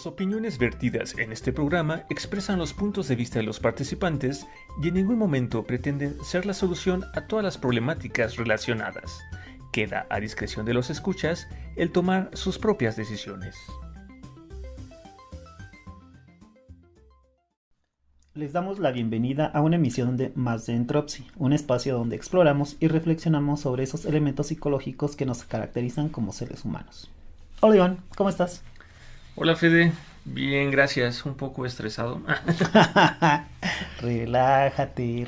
Las opiniones vertidas en este programa expresan los puntos de vista de los participantes y en ningún momento pretenden ser la solución a todas las problemáticas relacionadas. Queda a discreción de los escuchas el tomar sus propias decisiones. Les damos la bienvenida a una emisión de Más de Entropy, un espacio donde exploramos y reflexionamos sobre esos elementos psicológicos que nos caracterizan como seres humanos. Hola Iván, ¿cómo estás? Hola Fede, bien, gracias, un poco estresado. Relájate,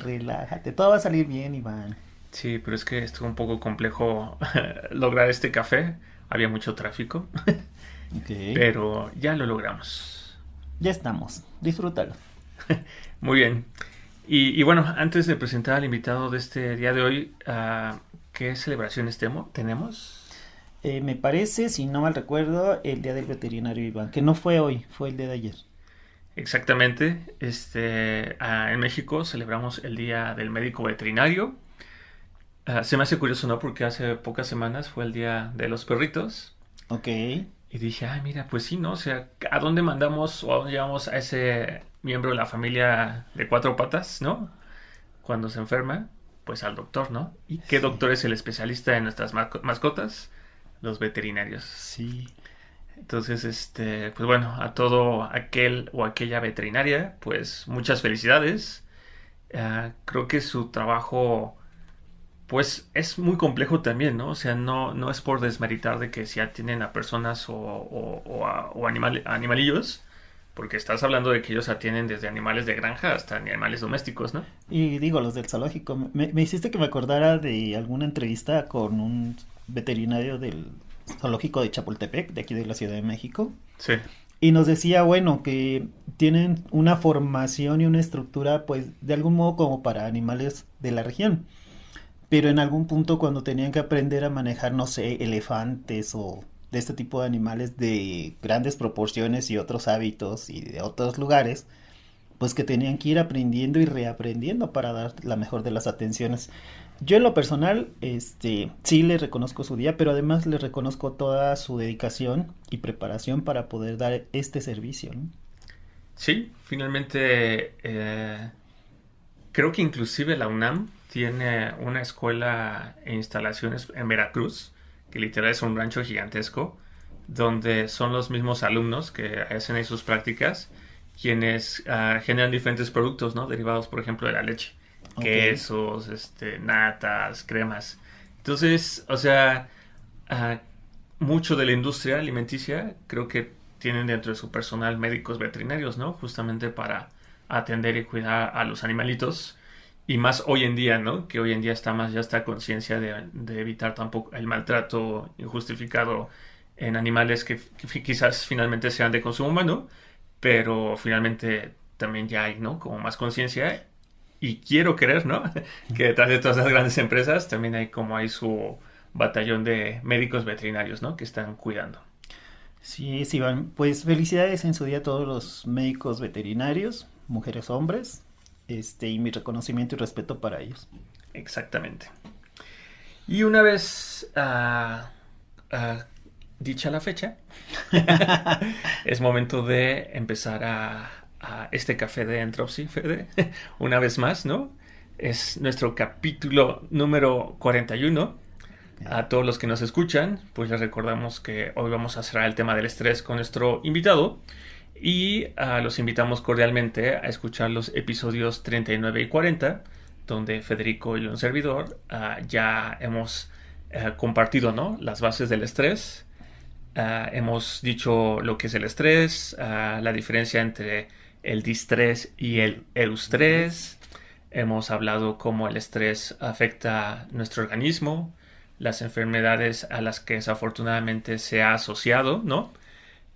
todo va a salir bien, Iván. Sí, pero es que estuvo un poco complejo lograr este café, había mucho tráfico, Ok, pero ya lo logramos. ya estamos, disfrútalo. Muy bien. Y bueno, antes de presentar al invitado de este día de hoy, ¿qué celebraciones tenemos? Me parece, si no mal recuerdo, el día del veterinario Iván, que no fue hoy, fue el día de ayer. Exactamente, en México celebramos el Día del Médico Veterinario. Se me hace curioso, ¿no? Porque hace pocas semanas fue el Día de los Perritos. Ok, Y dije, ay, mira, pues sí, ¿no? O sea, ¿a dónde mandamos o a dónde llevamos a ese miembro de la familia de cuatro patas, ¿no? Cuando se enferma, pues al doctor, ¿no? ¿Y qué sí, doctor es el especialista en nuestras mascotas? Los veterinarios. sí. Entonces, pues bueno, a todo aquel o aquella veterinaria, pues muchas felicidades. Creo que su trabajo, pues es muy complejo también, ¿no? O sea, no es por desmeritar de que si atienden a personas o animalillos, porque estás hablando de que ellos atienden desde animales de granja hasta animales domésticos, ¿no? Y digo, los del zoológico, me hiciste que me acordara de alguna entrevista con un veterinario del zoológico de Chapultepec, de aquí de la Ciudad de México, Sí, y nos decía, bueno, que tienen una formación y una estructura, pues, de algún modo como para animales de la región, pero en algún punto cuando tenían que aprender a manejar, no sé, elefantes o de este tipo de animales de grandes proporciones y otros hábitos y de otros lugares, pues que tenían que ir aprendiendo y reaprendiendo para dar la mejor de las atenciones. Yo en lo personal, sí le reconozco su día, pero además le reconozco toda su dedicación y preparación para poder dar este servicio, ¿no? sí, finalmente creo que inclusive la UNAM tiene una escuela e instalaciones en Veracruz, que literal es un rancho gigantesco, donde son los mismos alumnos que hacen ahí sus prácticas, quienes generan diferentes productos, ¿no? Derivados, por ejemplo, de la leche. Ok, Quesos, natas, cremas. Entonces, o sea, ah, mucho de la industria alimenticia creo que tienen dentro de su personal médicos veterinarios, ¿no? Justamente para atender y cuidar a los animalitos. Y más hoy en día, ¿no? Que hoy en día está más ya esta conciencia de evitar tampoco el maltrato injustificado en animales que quizás finalmente sean de consumo humano, pero finalmente también ya hay, ¿no? Como más conciencia y quiero creer, ¿no? Que detrás de todas las grandes empresas también hay como hay su batallón de médicos veterinarios, ¿no? Que están cuidando. sí, sí, Iván. Pues felicidades en su día a todos los médicos veterinarios, mujeres, hombres, y mi reconocimiento y respeto para ellos. Exactamente. Y una vez dicha la fecha, es momento de empezar a este café de Entropy, Fede. Una vez más, ¿no? Es nuestro capítulo número 41. A todos los que nos escuchan, pues les recordamos que hoy vamos a cerrar el tema del estrés con nuestro invitado y los invitamos cordialmente a escuchar los episodios 39 y 40, donde Federico y un servidor ya hemos compartido, ¿no? Las bases del estrés. Hemos dicho lo que es el estrés, la diferencia entre el distrés y el eustrés. Hemos hablado cómo el estrés afecta nuestro organismo, las enfermedades a las que desafortunadamente se ha asociado, ¿no?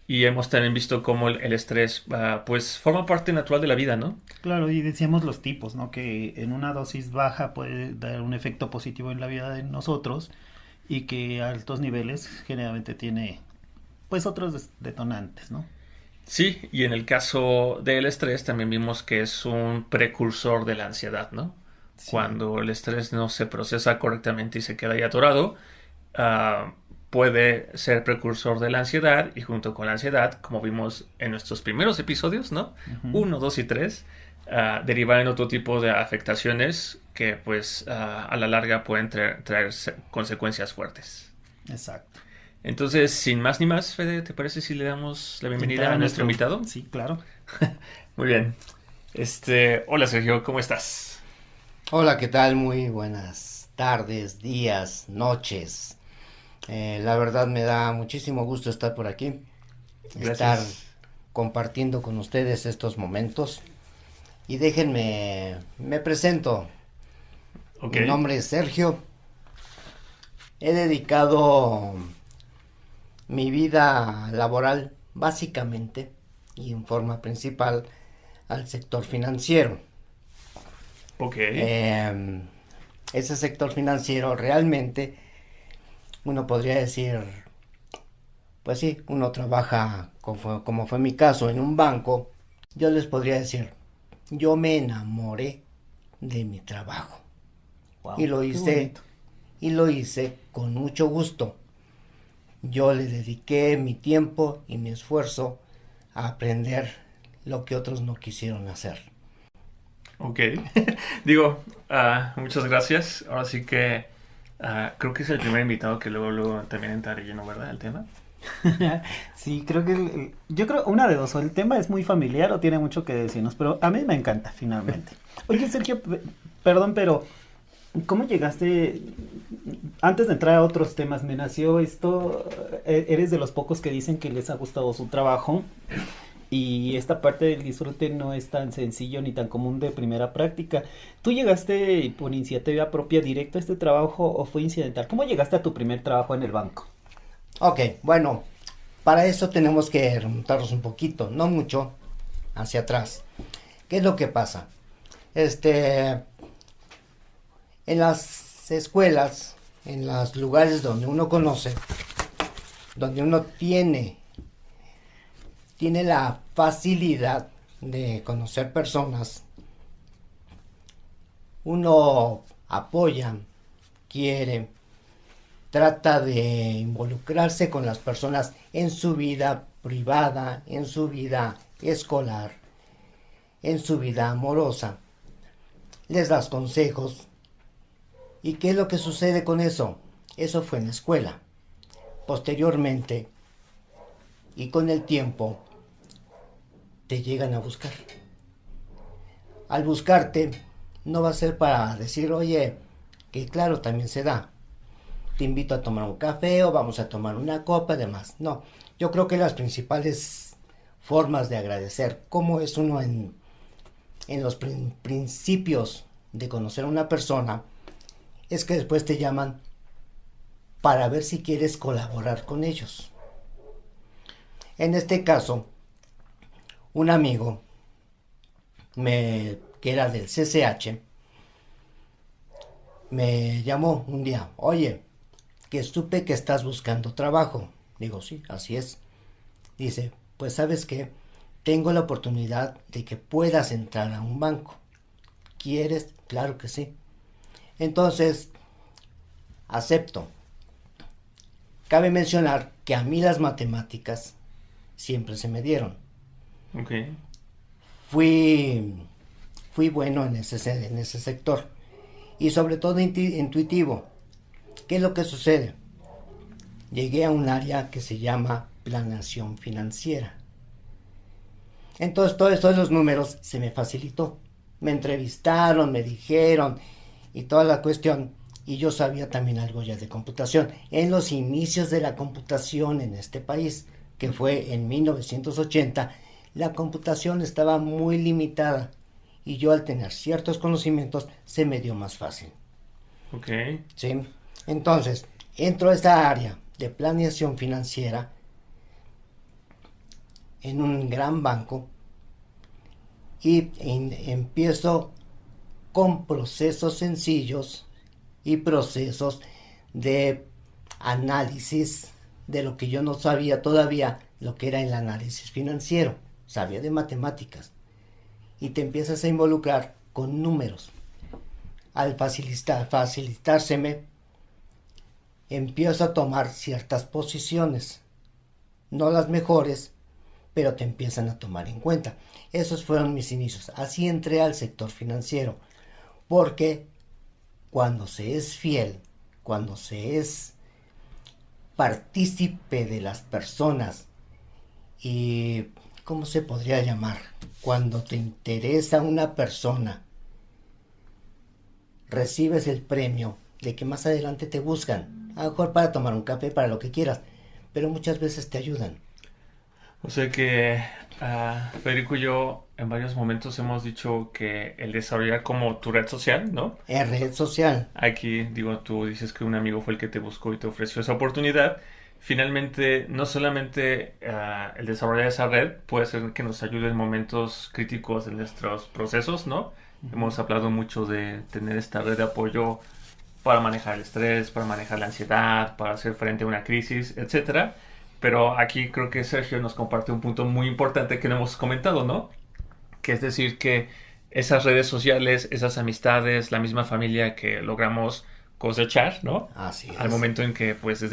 Y hemos también visto cómo el estrés, pues, forma parte natural de la vida, ¿no? Claro, y decíamos los tipos, ¿no? Que en una dosis baja puede dar un efecto positivo en la vida de nosotros y que a altos niveles generalmente tiene, pues, otros detonantes, ¿no? Sí, y en el caso del estrés también vimos que es un precursor de la ansiedad, ¿no? Sí, Cuando el estrés no se procesa correctamente y se queda ahí atorado, ah, puede ser precursor de la ansiedad y junto con la ansiedad, como vimos en nuestros primeros episodios, ¿no? Ujú. 1, 2 y 3, derivar en otro tipo de afectaciones que pues a la larga pueden traer consecuencias fuertes. Exacto. Entonces, sin más ni más, Fede, ¿te parece si le damos la bienvenida Entrar a nuestro invitado? Sí, claro. Muy bien. Hola Sergio, ¿cómo estás? Hola, ¿qué tal? Muy buenas tardes, días, noches. La verdad me da muchísimo gusto estar por aquí, estar Gracias. compartiendo con ustedes estos momentos. Y déjenme, me presento. Ok. Mi nombre es Sergio. He dedicado mi vida laboral básicamente y en forma principal al sector financiero. Ok. Eh, Ese sector financiero realmente, uno podría decir, pues sí, uno trabaja, como fue mi caso, en un banco. Yo les podría decir, yo me enamoré de mi trabajo y Wow, lo qué hice, bonito. y lo hice con mucho gusto. Yo le dediqué mi tiempo y mi esfuerzo a aprender lo que otros no quisieron hacer. Ok. Digo, muchas gracias. Ahora sí que creo que es el primer invitado que luego también entra de lleno, ¿verdad? El tema. Sí, creo que yo creo una de dos, o el tema es muy familiar o tiene mucho que decirnos, pero a mí me encanta finalmente. Oye, Sergio, perdón, pero ¿cómo llegaste? Antes de entrar a otros temas, me nació esto, eres de los pocos que dicen que les ha gustado su trabajo y esta parte del disfrute no es tan sencillo ni tan común de primera práctica. ¿Tú llegaste por iniciativa propia directa a este trabajo o fue incidental? ¿Cómo llegaste a tu primer trabajo en el banco? Ok, bueno, para eso tenemos que remontarnos un poquito, no mucho, hacia atrás. ¿Qué es lo que pasa? Este, en las escuelas, en los lugares donde uno conoce, donde uno tiene la facilidad de conocer personas, uno apoya, quiere, trata de involucrarse con las personas en su vida privada, en su vida escolar, en su vida amorosa. Les das consejos. ¿Y qué es lo que sucede con eso? Eso fue en la escuela. Posteriormente, y con el tiempo, te llegan a buscar. Al buscarte, no va a ser para decir, oye, que claro, también se da. Te invito a tomar un café o vamos a tomar una copa, además. No, yo creo que las principales formas de agradecer, cómo es uno en los principios de conocer a una persona, es que después te llaman para ver si quieres colaborar con ellos. En este caso, un amigo que era del CCH me llamó un día, oye, que supe que estás buscando trabajo. Digo, sí, así es. Dice, pues sabes qué, tengo la oportunidad de que puedas entrar a un banco. ¿Quieres? Claro que sí. Entonces, acepto. Cabe mencionar que a mí las matemáticas siempre se me dieron. Ok. Fui, fui bueno en ese sector y sobre todo intuitivo. ¿Qué es lo que sucede? Llegué a un área que se llama planeación financiera. Entonces, todos los números se me facilitó. Me entrevistaron, me dijeron y toda la cuestión. Y yo sabía también algo ya de computación. En los inicios de la computación en este país, que fue en 1980, la computación estaba muy limitada. Y yo al tener ciertos conocimientos se me dio más fácil. Ok. ¿Sí? Entonces, entro a esta área de planeación financiera en un gran banco y empiezo con procesos sencillos y procesos de análisis de lo que yo no sabía todavía, lo que era el análisis financiero. Sabía de matemáticas y te empiezas a involucrar con números. Al facilitárseme, empiezo a tomar ciertas posiciones, no las mejores, pero te empiezan a tomar en cuenta. Esos fueron mis inicios. Así entré al sector financiero, porque cuando se es fiel, cuando se es partícipe de las personas y, ¿cómo se podría llamar? Cuando te interesa una persona, recibes el premio de que más adelante te buscan, a lo mejor para tomar un café, para lo que quieras, pero muchas veces te ayudan. O sea que Federico y yo en varios momentos hemos dicho que el desarrollar como tu red social, ¿no? En red social. Aquí, digo, tú dices que un amigo fue el que te buscó y te ofreció esa oportunidad. Finalmente, no solamente el desarrollar esa red puede ser que nos ayude en momentos críticos de nuestros procesos, ¿no? Hemos hablado mucho de tener esta red de apoyo para manejar el estrés, para manejar la ansiedad, para hacer frente a una crisis, etcétera. Pero aquí creo que Sergio nos comparte un punto muy importante que no hemos comentado, ¿no? Que es decir que esas redes sociales, esas amistades, la misma familia que logramos cosechar, ¿no? Así es. Al momento en que, pues,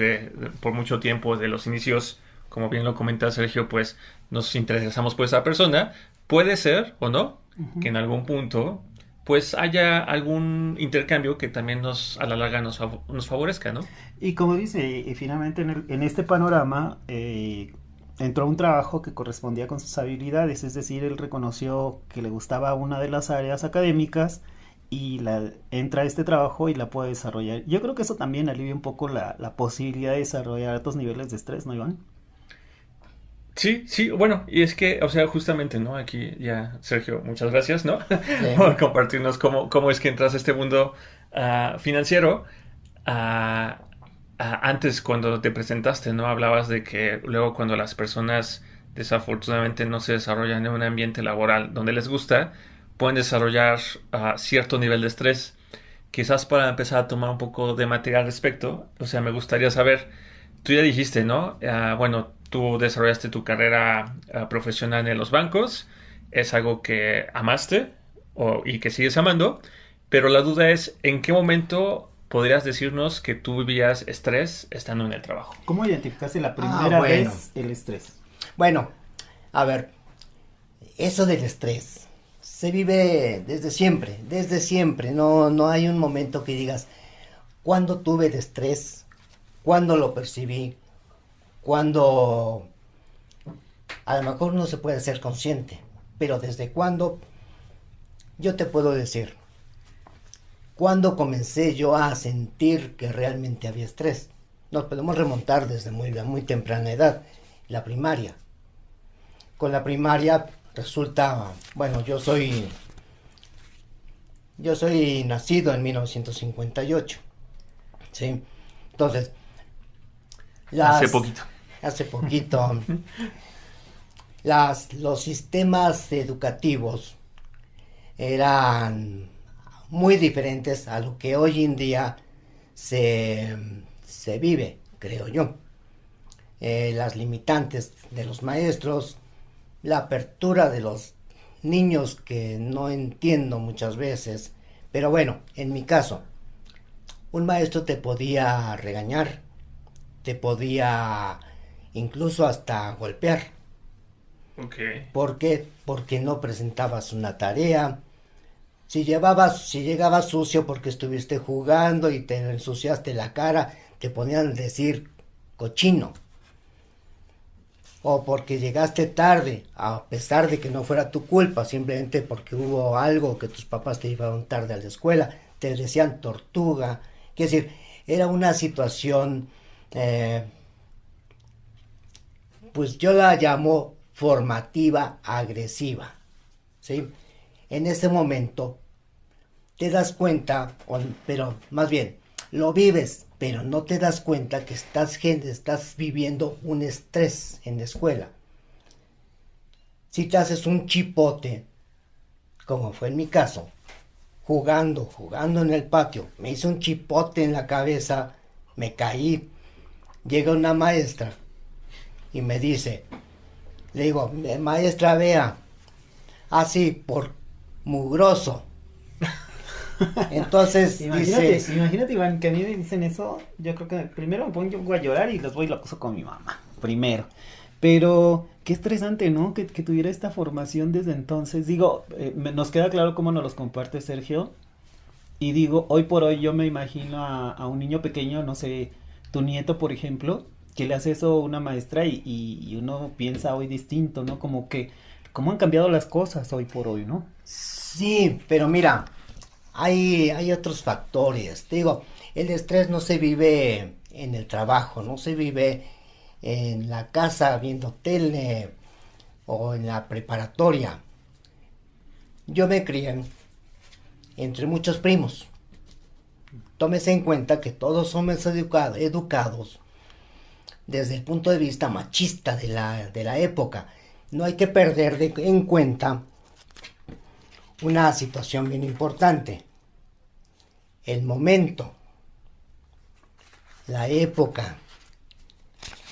por mucho tiempo, de los inicios, como bien lo comenta Sergio, pues, nos interesamos por esa persona, puede ser, o no, que en algún punto, pues, haya algún intercambio que también a la larga nos favorezca, ¿no? Y como dice, y finalmente en este panorama entró un trabajo que correspondía con sus habilidades, es decir, él reconoció que le gustaba una de las áreas académicas y entra a este trabajo y la puede desarrollar. Yo creo que eso también alivia un poco la posibilidad de desarrollar altos niveles de estrés, ¿no, Iván? Sí, sí, bueno, y es que, o sea, justamente, ¿no? Aquí ya, Sergio, muchas gracias, ¿no? Sí. Por compartirnos cómo es que entras a este mundo financiero. Antes, cuando te presentaste, ¿no? Hablabas de que luego cuando las personas desafortunadamente no se desarrollan en un ambiente laboral donde les gusta, pueden desarrollar cierto nivel de estrés. Quizás para empezar a tomar un poco de material al respecto, o sea, me gustaría saber, tú ya dijiste, ¿no? Bueno, tú desarrollaste tu carrera profesional en los bancos, es algo que amaste y que sigues amando, pero la duda es, ¿en qué momento podrías decirnos que tú vivías estrés estando en el trabajo? ¿Cómo identificaste la primera bueno. vez el estrés? Bueno, a ver, eso del estrés se vive desde siempre, no hay un momento que digas, ¿cuándo tuve el estrés? ¿Cuándo lo percibí? ¿Cuándo? A lo mejor no se puede ser consciente, pero ¿desde cuándo? Yo te puedo decir, ¿cuándo comencé yo a sentir que realmente había estrés? Nos podemos remontar desde muy temprana edad, la primaria. Con la primaria resulta, bueno, yo soy nacido en 1958, ¿sí? Entonces, hace poquito, los sistemas educativos eran muy diferentes a lo que hoy en día se vive, creo yo. Las limitantes de los maestros, la apertura de los niños que no entiendo muchas veces, pero bueno, en mi caso, un maestro te podía regañar, te podía incluso hasta golpear. Okay. ¿Por qué? Porque no presentabas una tarea. Si llegabas sucio porque estuviste jugando y te ensuciaste la cara, te ponían a decir cochino. O porque llegaste tarde, a pesar de que no fuera tu culpa, simplemente porque hubo algo que tus papás te llevaron tarde a la escuela, te decían tortuga. Quiero decir, era una situación, pues yo la llamo formativa agresiva, ¿sí? En ese momento te das cuenta, pero más bien, lo vives, pero no te das cuenta que estás viviendo un estrés en la escuela. Si te haces un chipote, como fue en mi caso, jugando en el patio, me hice un chipote en la cabeza, me caí, llega una maestra y me dice, le digo, maestra, vea, así por mugroso. Entonces, Imagínate, Iván, que a mí me dicen eso, yo creo que primero me pongo a llorar y después lo acuso con mi mamá, primero. Pero qué estresante, ¿no? Que tuviera esta formación desde entonces. Digo, nos queda claro cómo nos los comparte Sergio. Y digo, hoy por hoy yo me imagino a un niño pequeño, no sé, tu nieto, por ejemplo, que le hace eso a una maestra y uno piensa hoy distinto, ¿no? Como que, cómo han cambiado las cosas hoy por hoy, ¿no? sí, pero mira, hay otros factores. Te digo, el estrés no se vive en el trabajo, no se vive en la casa viendo tele o en la preparatoria. Yo me crié entre muchos primos. Tómese en cuenta que todos somos educados desde el punto de vista machista de la época. No hay que perder en cuenta una situación bien importante. El momento, la época,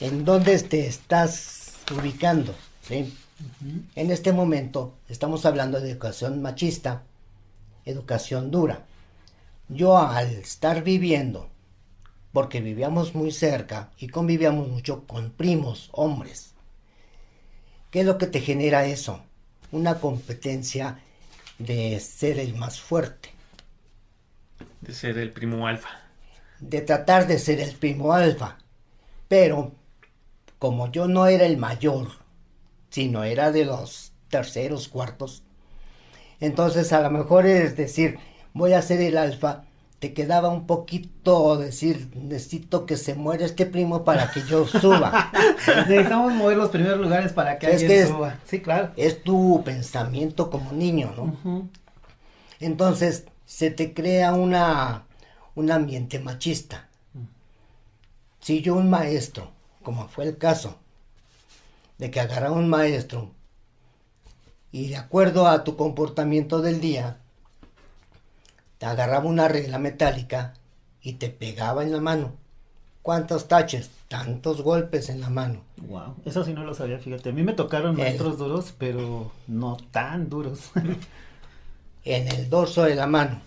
en donde te estás ubicando, ¿sí? En este momento estamos hablando de educación machista, educación dura. Yo al estar viviendo, porque vivíamos muy cerca y convivíamos mucho con primos, hombres, ¿qué es lo que te genera eso? Una competencia de ser el más fuerte. De ser el primo alfa. De tratar de ser el primo alfa. Pero, como yo no era el mayor, sino era de los terceros, cuartos, entonces a lo mejor es decir, voy a ser el alfa, te quedaba un poquito decir, necesito que se muera este primo para que yo suba. Necesitamos mover los primeros lugares para que alguien suba. Sí, claro. Es tu pensamiento como niño, ¿no? Uh-huh. Entonces se te crea un ambiente machista. Si yo un maestro, como fue el caso, de que agarraba un maestro y de acuerdo a tu comportamiento del día, te agarraba una regla metálica y te pegaba en la mano. ¿Cuántos taches? Tantos golpes en la mano. Wow, eso sí no lo sabía, fíjate. A mí me tocaron maestros duros, pero no tan duros. En el dorso de la mano,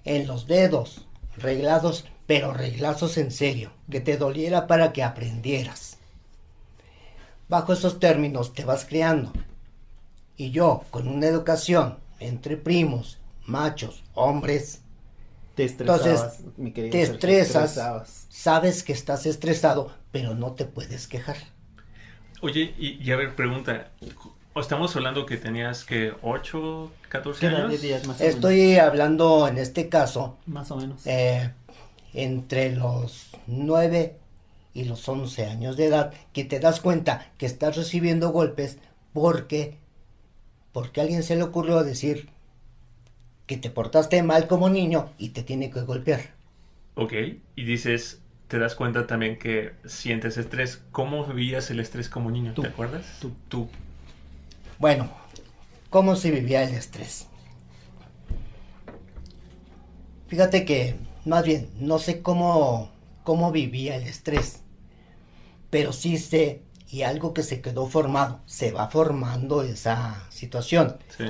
en los dedos, reglados, pero reglazos en serio, que te doliera para que aprendieras. Bajo esos términos te vas creando. Y yo, con una educación entre primos, machos, hombres, te estresabas, entonces mi querido te Sergio, estresas, sabes que estás estresado, pero no te puedes quejar. Oye, y a ver, pregunta, estamos hablando que tenías que 8, 14 ¿Qué edad años. de días más o Estoy hablando en este caso, menos? Más o menos. entre los 9 y los 11 años de edad, que te das cuenta que estás recibiendo golpes porque a alguien se le ocurrió decir que te portaste mal como niño y te tiene que golpear. Ok, y dices, te das cuenta también que sientes estrés. ¿Cómo vivías el estrés como niño? ¿Te acuerdas? Tú. Bueno, ¿cómo se vivía el estrés? Fíjate que, más bien, no sé cómo vivía el estrés, pero sí sé, y algo que se quedó formado, se va formando esa situación. Sí.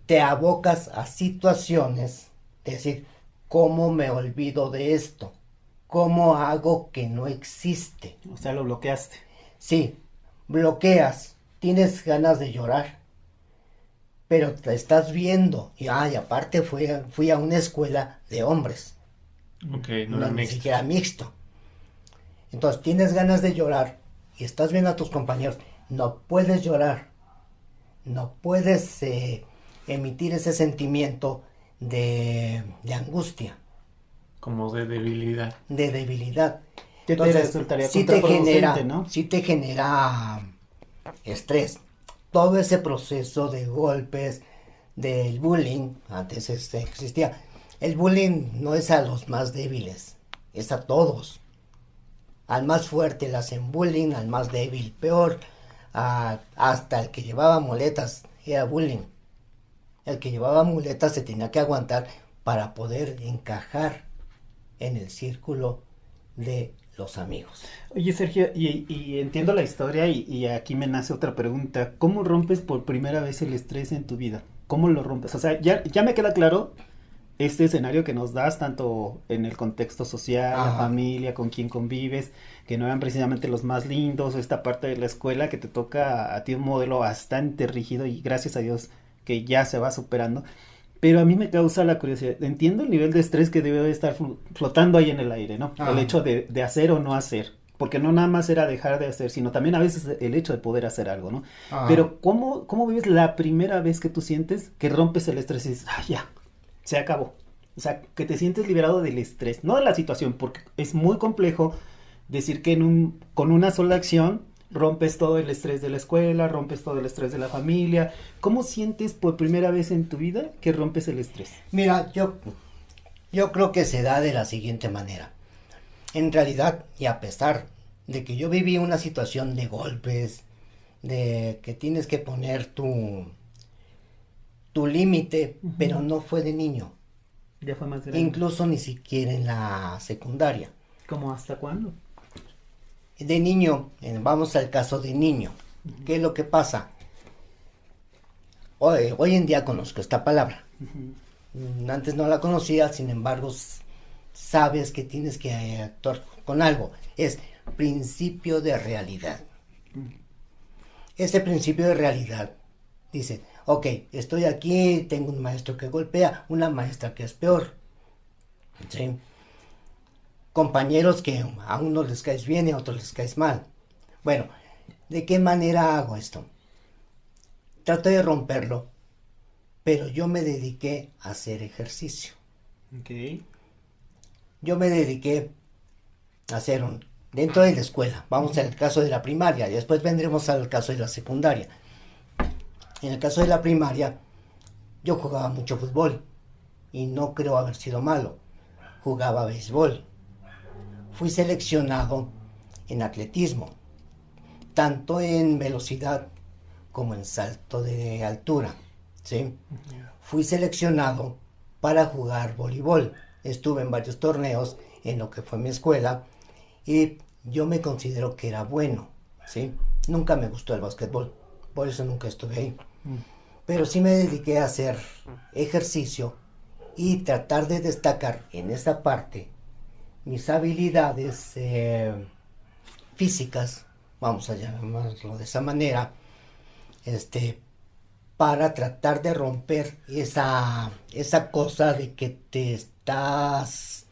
Te abocas a situaciones, es decir, ¿cómo me olvido de esto? ¿Cómo hago que no existe? O sea, lo bloqueaste. Sí, bloqueas, tienes ganas de llorar, pero te estás viendo, y aparte fui a una escuela de hombres, Ok, no era ni mixto. siquiera mixto. Entonces tienes ganas de llorar y estás viendo a tus compañeros, no puedes llorar, no puedes emitir ese sentimiento de angustia, Como de debilidad. de debilidad. Que te resultaría sí te genera, contraproducente, ¿no? sí te genera estrés. Todo ese proceso de golpes, del bullying, antes existía. El bullying no es a los más débiles, es a todos. Al más fuerte le hacen bullying, al más débil peor, hasta el que llevaba muletas era bullying. El que llevaba muletas se tenía que aguantar para poder encajar en el círculo de los amigos. Oye, Sergio, y entiendo la historia y aquí me nace otra pregunta. ¿Cómo rompes por primera vez el estrés en tu vida? ¿cómo lo rompes? O sea, ya me queda claro este escenario que nos das, tanto en el contexto social, la Ajá. familia, con quien convives, que no eran precisamente los más lindos, o esta parte de la escuela que te toca a ti un modelo bastante rígido y gracias a Dios que ya se va superando. Pero a mí me causa la curiosidad. Entiendo el nivel de estrés que debe estar flotando ahí en el aire, ¿no? El Ajá. hecho de hacer o no hacer. Porque no nada más era dejar de hacer, sino también a veces el hecho de poder hacer algo, ¿no? Ajá. Pero ¿cómo vives la primera vez que tú sientes que rompes el estrés y dices, ah, ya, se acabó? O sea, que te sientes liberado del estrés, no de la situación, porque es muy complejo decir que con una sola acción rompes todo el estrés de la escuela, rompes todo el estrés de la familia. ¿Cómo sientes por primera vez en tu vida que rompes el estrés? Mira, yo creo que se da de la siguiente manera. En realidad, y a pesar de que yo viví una situación de golpes, de que tienes que poner tu límite, pero no fue de niño, Ya fue más grande. incluso ni siquiera en la secundaria. ¿Cómo hasta cuándo? De niño, vamos al caso de niño. ¿Qué es lo que pasa? Hoy en día conozco esta palabra. Antes no la conocía, sin embargo, sabes que tienes que actuar con algo. Es principio de realidad. Ese principio de realidad dice, ok, estoy aquí, tengo un maestro que golpea, una maestra que es peor. ¿Sí? Compañeros que a unos les caes bien y a otros les caes mal. Bueno, ¿de qué manera hago esto? Trato de romperlo, pero yo me dediqué a hacer ejercicio. Ok. Yo me dediqué a hacer dentro de la escuela, vamos al caso de la primaria, y después vendremos al caso de la secundaria. En el caso de la primaria, yo jugaba mucho fútbol, y no creo haber sido malo. Jugaba béisbol. Fui seleccionado en atletismo, tanto en velocidad como en salto de altura, ¿sí? Fui seleccionado para jugar voleibol. Estuve en varios torneos en lo que fue mi escuela y yo me considero que era bueno, ¿sí? Nunca me gustó el básquetbol, por eso nunca estuve ahí. Pero sí me dediqué a hacer ejercicio y tratar de destacar en esa parte mis habilidades físicas, vamos a llamarlo de esa manera, para tratar de romper esa cosa de que te estás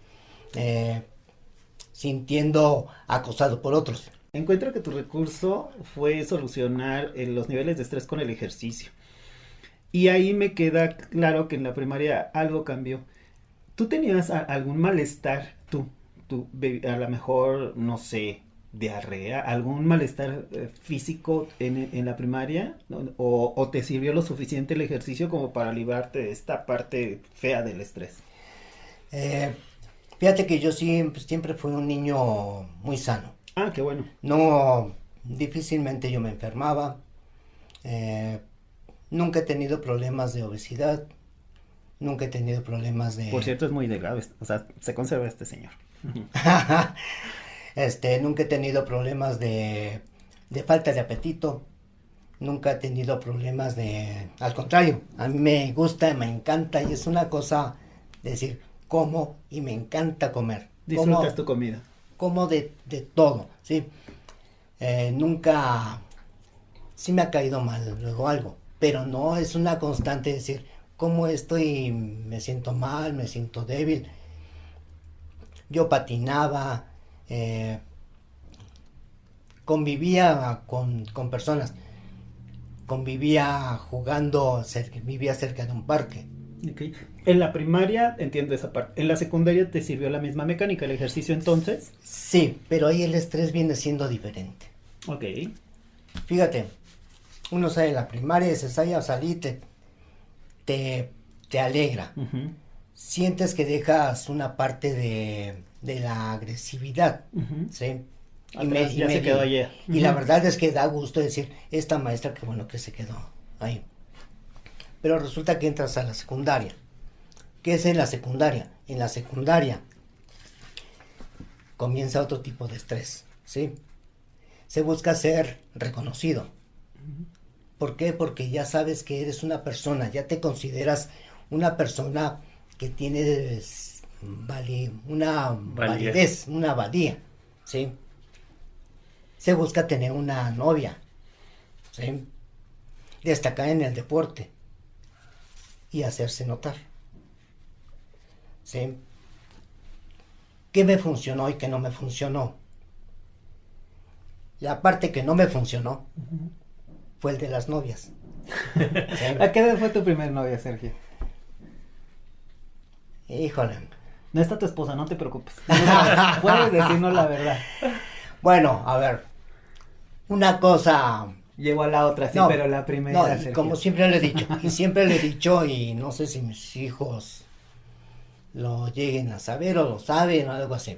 sintiendo acosado por otros. Encuentro que tu recurso fue solucionar los niveles de estrés con el ejercicio. Y ahí me queda claro que en la primaria algo cambió. ¿Tú tenías algún malestar, a lo mejor, no sé, diarrea, algún malestar físico en la primaria? ¿No? ¿O te sirvió lo suficiente el ejercicio como para librarte de esta parte fea del estrés? Fíjate que yo siempre fui un niño muy sano. Ah, qué bueno. No, difícilmente yo me enfermaba. Nunca he tenido problemas de obesidad. Nunca he tenido problemas de... Por cierto, es muy delgado, o sea, se conserva este señor. Nunca he tenido problemas de falta de apetito. Nunca he tenido problemas de... Al contrario, a mí me gusta, me encanta y es una cosa decir, como y me encanta comer. Disfrutas tu comida. Como de todo, ¿sí? Nunca... Sí me ha caído mal luego algo, pero no es una constante decir, como estoy, me siento mal, me siento débil. Yo patinaba, convivía con personas, convivía jugando, vivía cerca de un parque. Okay. En la primaria entiendo esa parte. ¿En la secundaria te sirvió la misma mecánica, el ejercicio entonces? Sí, pero ahí el estrés viene siendo diferente. Ok. Fíjate, uno sale de la primaria y dices, ay, salí, te alegra. Sientes que dejas una parte de la agresividad, ¿sí? Ya se quedó ayer. Y la verdad es que da gusto decir, esta maestra, qué bueno que se quedó ahí. Pero resulta que entras a la secundaria. ¿Qué es en la secundaria? En la secundaria comienza otro tipo de estrés, ¿sí? Se busca ser reconocido. ¿Por qué? Porque ya sabes que eres una persona, ya te consideras una persona que tiene una validez, una valía, ¿sí? Se busca tener una novia, ¿sí? Destacar en el deporte y hacerse notar, ¿sí? ¿Qué me funcionó y qué no me funcionó? La parte que no me funcionó fue el de las novias. ¿Sí? ¿A qué edad fue tu primer novia, Sergio? Híjole. No está tu esposa, no te preocupes. Puedes decirnos la verdad. Bueno, a ver. Una cosa. Llegó a la otra, sí, No, pero la primera, no, Sergio. como siempre le he dicho, y no sé si mis hijos lo lleguen a saber o lo saben o algo así.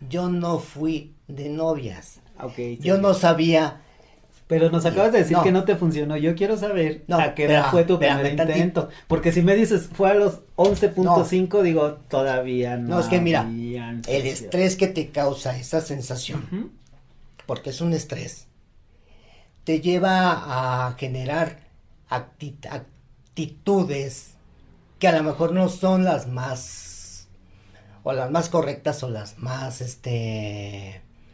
Yo no fui de novias. Okay, Yo no sabía. Pero nos acabas de decir No. que no te funcionó. Yo quiero saber No, a qué edad fue tu primer intento. Porque si me dices fue a los 11.5, digo, todavía no. No, es que mira, habían el sentido. estrés que te causa esa sensación, Ujú. porque es un estrés, te lleva a generar actitudes que a lo mejor no son las más, o las más correctas o las más,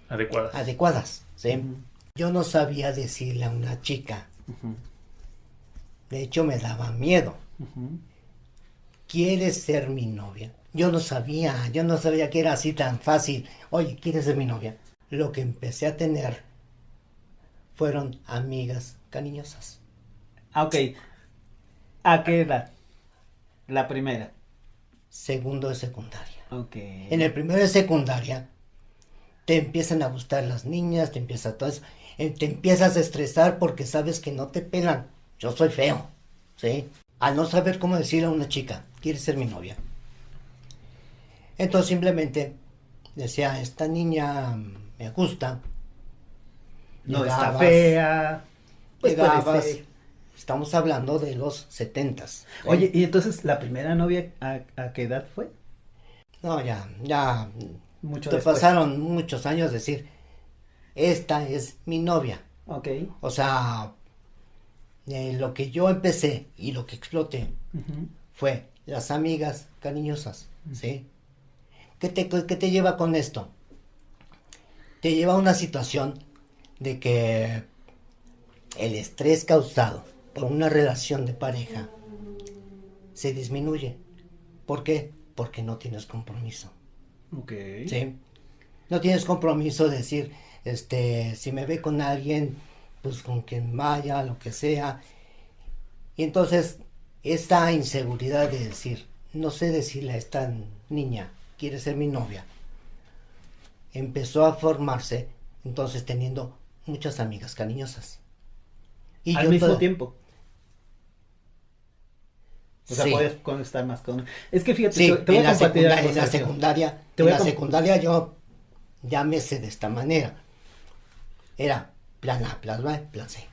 adecuadas, ¿sí? Ujú. Yo no sabía decirle a una chica, Ujú. de hecho me daba miedo. Ujú. ¿Quieres ser mi novia? Yo no sabía que era así tan fácil. Oye, ¿quieres ser mi novia? Lo que empecé a tener fueron amigas cariñosas. Ah, ok. ¿A qué edad? La primera. Segundo de secundaria. Ok. En el primero de secundaria te empiezan a gustar las niñas, te empieza todo eso. Te empiezas a estresar porque sabes que no te pelan. Yo soy feo, ¿sí? Al no saber cómo decirle a una chica, ¿quieres ser mi novia? Entonces simplemente decía, esta niña me gusta. No está Llegabas, fea. Pues puede llegabas, ser. estamos hablando de los 70s. ¿sí? Oye, ¿y entonces la primera novia a qué edad fue? No, ya, Mucho te después. pasaron muchos años decir, esta es mi novia. Ok. O sea, lo que yo empecé y lo que exploté Ujú. fue las amigas cariñosas, ¿sí? ¿Qué te lleva con esto? Te lleva a una situación de que el estrés causado por una relación de pareja se disminuye. ¿Por qué? Porque no tienes compromiso, Ok. ¿sí? No tienes compromiso de decir, si me ve con alguien, pues con quien vaya, lo que sea. Y entonces, esta inseguridad de decir, no sé decirle a esta niña, quiere ser mi novia, empezó a formarse, entonces teniendo muchas amigas cariñosas. Y Al yo mismo toda- tiempo. O sea, Sí. puedes estar más con... Es que fíjate, Sí, te voy a compartir algo, en la Sergio. secundaria, Te voy a yo llámese de esta manera. Era plan A, plan B, plan C.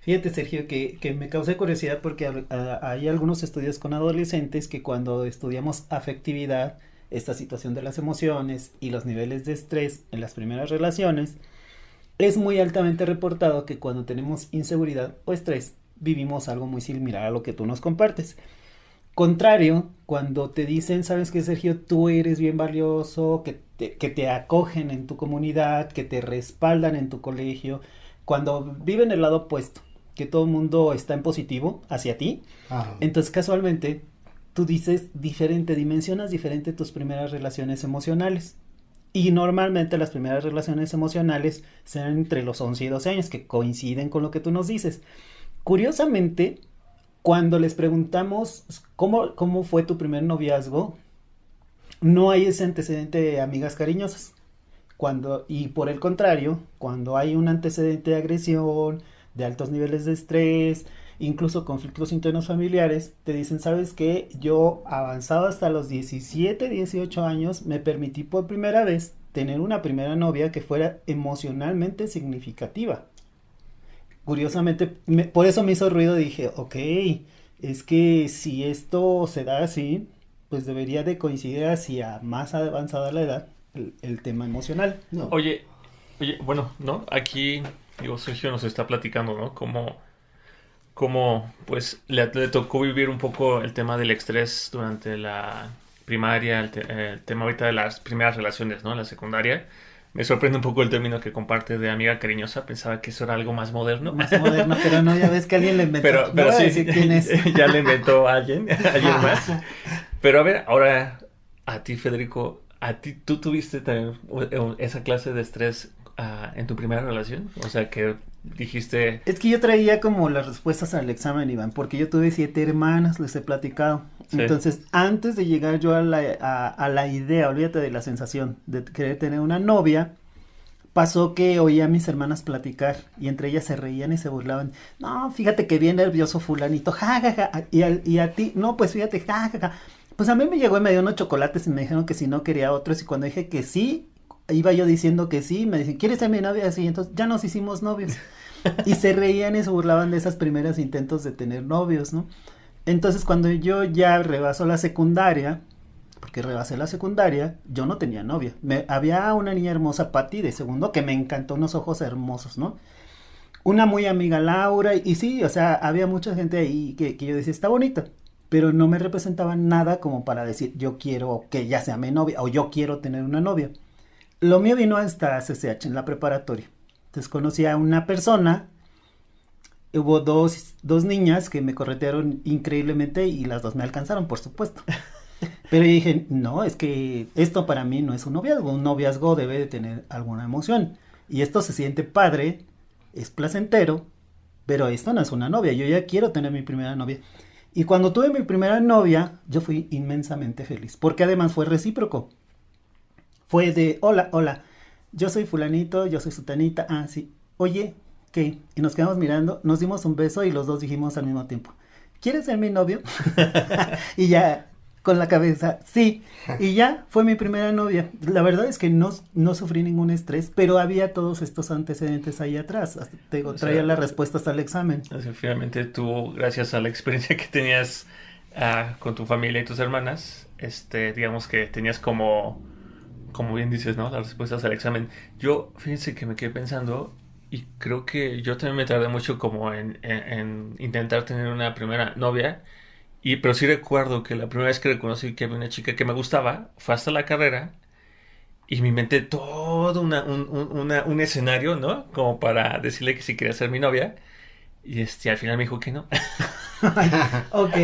Fíjate, Sergio, que me causa curiosidad porque hay algunos estudios con adolescentes que cuando estudiamos afectividad, esta situación de las emociones y los niveles de estrés en las primeras relaciones, es muy altamente reportado que cuando tenemos inseguridad o estrés, vivimos algo muy similar a lo que tú nos compartes. Contrario, cuando te dicen, sabes que Sergio, tú eres bien valioso, que te acogen en tu comunidad, que te respaldan en tu colegio, cuando viven el lado opuesto, que todo el mundo está en positivo hacia ti, entonces casualmente tú dices diferente, dimensionas diferente tus primeras relaciones emocionales. Y normalmente las primeras relaciones emocionales serán entre los 11 y 12 años, que coinciden con lo que tú nos dices. Curiosamente, cuando les preguntamos cómo fue tu primer noviazgo, no hay ese antecedente de amigas cariñosas. Y por el contrario, cuando hay un antecedente de agresión, de altos niveles de estrés, incluso conflictos internos familiares, te dicen, ¿sabes qué? Yo, avanzado hasta los 17, 18 años, me permití por primera vez tener una primera novia que fuera emocionalmente significativa. Curiosamente, por eso me hizo ruido, dije, ok, es que si esto se da así, pues debería de coincidir hacia más avanzada la edad el tema emocional. No. Oye, bueno, ¿no? Aquí, digo, Sergio nos está platicando, ¿no? Cómo cómo pues le tocó vivir un poco el tema del estrés durante la primaria, el tema ahorita de las primeras relaciones, ¿no? En la secundaria. Me sorprende un poco el término que comparte de amiga cariñosa. Pensaba que eso era algo más moderno. Más moderno, pero no, ya ves que alguien le inventó. Pero No voy a sí, decir quién es. ya le inventó alguien más. Pero a ver, ahora a ti, Federico, ¿tú tuviste también esa clase de estrés en tu primera relación? O sea, que dijiste... Es que yo traía como las respuestas al examen, Iván, porque yo tuve 7 hermanas, les he platicado. Sí. Entonces, antes de llegar yo a la idea, olvídate de la sensación de querer tener una novia, pasó que oía a mis hermanas platicar y entre ellas se reían y se burlaban. No, fíjate que bien nervioso fulanito, ja, ja, ja. Y a ti, no, pues fíjate, ja, ja, ja. Pues a mí me llegó y me dio unos chocolates y me dijeron que si no quería otros y cuando dije que sí, iba yo diciendo que sí, me dicen, ¿quieres ser mi novia? Así, entonces ya nos hicimos novios. Y se reían y se burlaban de esas primeras intentos de tener novios, ¿no? Entonces cuando yo ya rebaso la secundaria, porque rebasé la secundaria, yo no tenía novia. Había una niña hermosa, Patti, de segundo, que me encantó, unos ojos hermosos, ¿no? Una muy amiga, Laura, y sí, o sea, había mucha gente ahí que yo decía, está bonita, pero no me representaba nada como para decir, yo quiero que ella sea mi novia, o yo quiero tener una novia. Lo mío vino hasta CCH, en la preparatoria. Entonces conocí a una persona, hubo dos niñas que me corretearon increíblemente y las dos me alcanzaron, por supuesto. Pero yo dije, no, es que esto para mí no es un noviazgo debe de tener alguna emoción. Y esto se siente padre, es placentero, pero esto no es una novia, yo ya quiero tener mi primera novia. Y cuando tuve mi primera novia, yo fui inmensamente feliz, porque además fue recíproco. Fue de, hola, hola, yo soy fulanito, yo soy sutanita, ah, sí, oye, ¿qué? Y nos quedamos mirando, nos dimos un beso y los dos dijimos al mismo tiempo, ¿quieres ser mi novio? Y ya, con la cabeza, sí, y ya fue mi primera novia. La verdad es que no sufrí ningún estrés, pero había todos estos antecedentes ahí atrás, te digo, traía las respuestas al examen. O sea, finalmente tú, gracias a la experiencia que tenías con tu familia y tus hermanas, digamos que tenías como bien dices, ¿no? Las respuestas al examen. Yo, fíjense que me quedé pensando y creo que yo también me tardé mucho como en intentar tener una primera novia. Pero sí recuerdo que la primera vez que reconocí que había una chica que me gustaba fue hasta la carrera y me inventé todo un escenario, ¿no? Como para decirle que sí quería ser mi novia. Y al final me dijo que no. Ok.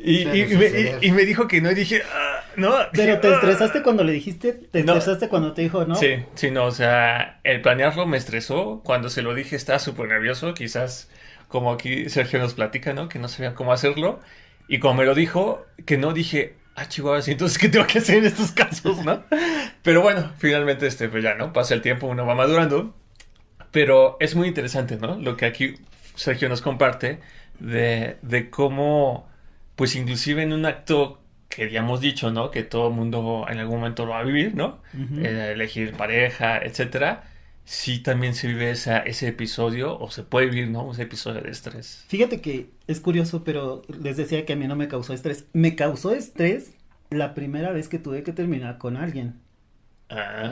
Y me dijo que no y dije, no. Pero te estresaste cuando le dijiste, te estresaste cuando te dijo, ¿no? Sí, no, o sea, el planearlo me estresó. Cuando se lo dije estaba súper nervioso, quizás como aquí Sergio nos platica, ¿no? Que no sabía cómo hacerlo. Y como me lo dijo, que no, dije, chihuahua, entonces, ¿qué tengo que hacer en estos casos, no? Pero bueno, finalmente, pues ya, ¿no? Pasa el tiempo, uno va madurando. Pero es muy interesante, ¿no? Lo que aquí Sergio nos comparte de cómo, pues inclusive en un acto que ya hemos dicho, ¿no? Que todo el mundo en algún momento lo va a vivir, ¿no? Uh-huh. Elegir pareja, etcétera. Sí también se vive ese episodio, o se puede vivir, ¿no? Ese episodio de estrés. Fíjate que es curioso, pero les decía que a mí no me causó estrés. Me causó estrés la primera vez que tuve que terminar con alguien.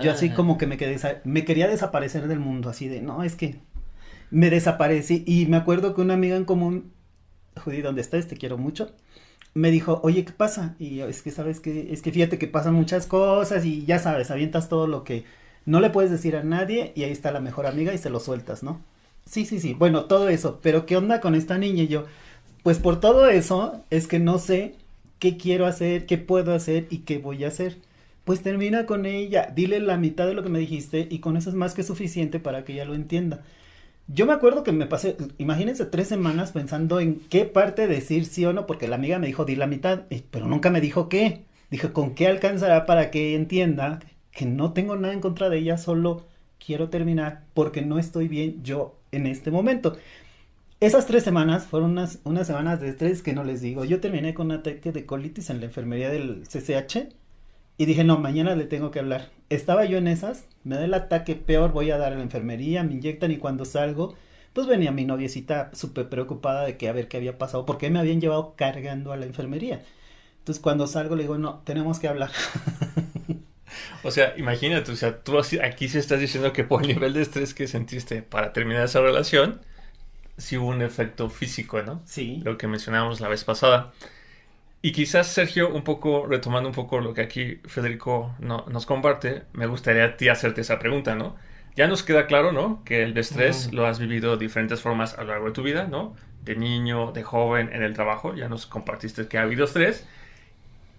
Yo así como que me quería desaparecer del mundo, así de, no, es que me desaparecí. Y me acuerdo que una amiga en común, Judy, ¿dónde estás? Te quiero mucho. Me dijo, oye, ¿qué pasa? Y yo, es que fíjate que pasan muchas cosas y ya sabes, avientas todo lo que no le puedes decir a nadie y ahí está la mejor amiga y se lo sueltas, ¿no? Sí, bueno, todo eso, pero ¿qué onda con esta niña? Y yo, pues por todo eso es que no sé qué quiero hacer, qué puedo hacer y qué voy a hacer. Pues termina con ella, dile la mitad de lo que me dijiste y con eso es más que suficiente para que ella lo entienda. Yo me acuerdo que me pasé, imagínense 3 semanas pensando en qué parte decir sí o no, porque la amiga me dijo, di la mitad, pero nunca me dijo qué. Dije, ¿con qué alcanzará para que entienda que no tengo nada en contra de ella, solo quiero terminar porque no estoy bien yo en este momento? Esas 3 semanas fueron unas semanas de estrés que no les digo. Yo terminé con un ataque de colitis en la enfermería del CCH y dije, no, mañana le tengo que hablar. Estaba yo en esas, me da el ataque peor, voy a dar a la enfermería, me inyectan y cuando salgo, pues venía mi noviecita súper preocupada de que a ver qué había pasado, porque me habían llevado cargando a la enfermería. Entonces cuando salgo le digo, no, tenemos que hablar. O sea, imagínate, o sea, tú aquí sí estás diciendo que por el nivel de estrés que sentiste para terminar esa relación, sí hubo un efecto físico, ¿no? Sí. Lo que mencionábamos la vez pasada. Y quizás, Sergio, un poco, retomando un poco lo que aquí Federico nos comparte, me gustaría a ti hacerte esa pregunta, ¿no? Ya nos queda claro, ¿no? Que el estrés lo has vivido de diferentes formas a lo largo de tu vida, ¿no? De niño, de joven, en el trabajo, ya nos compartiste que ha habido estrés.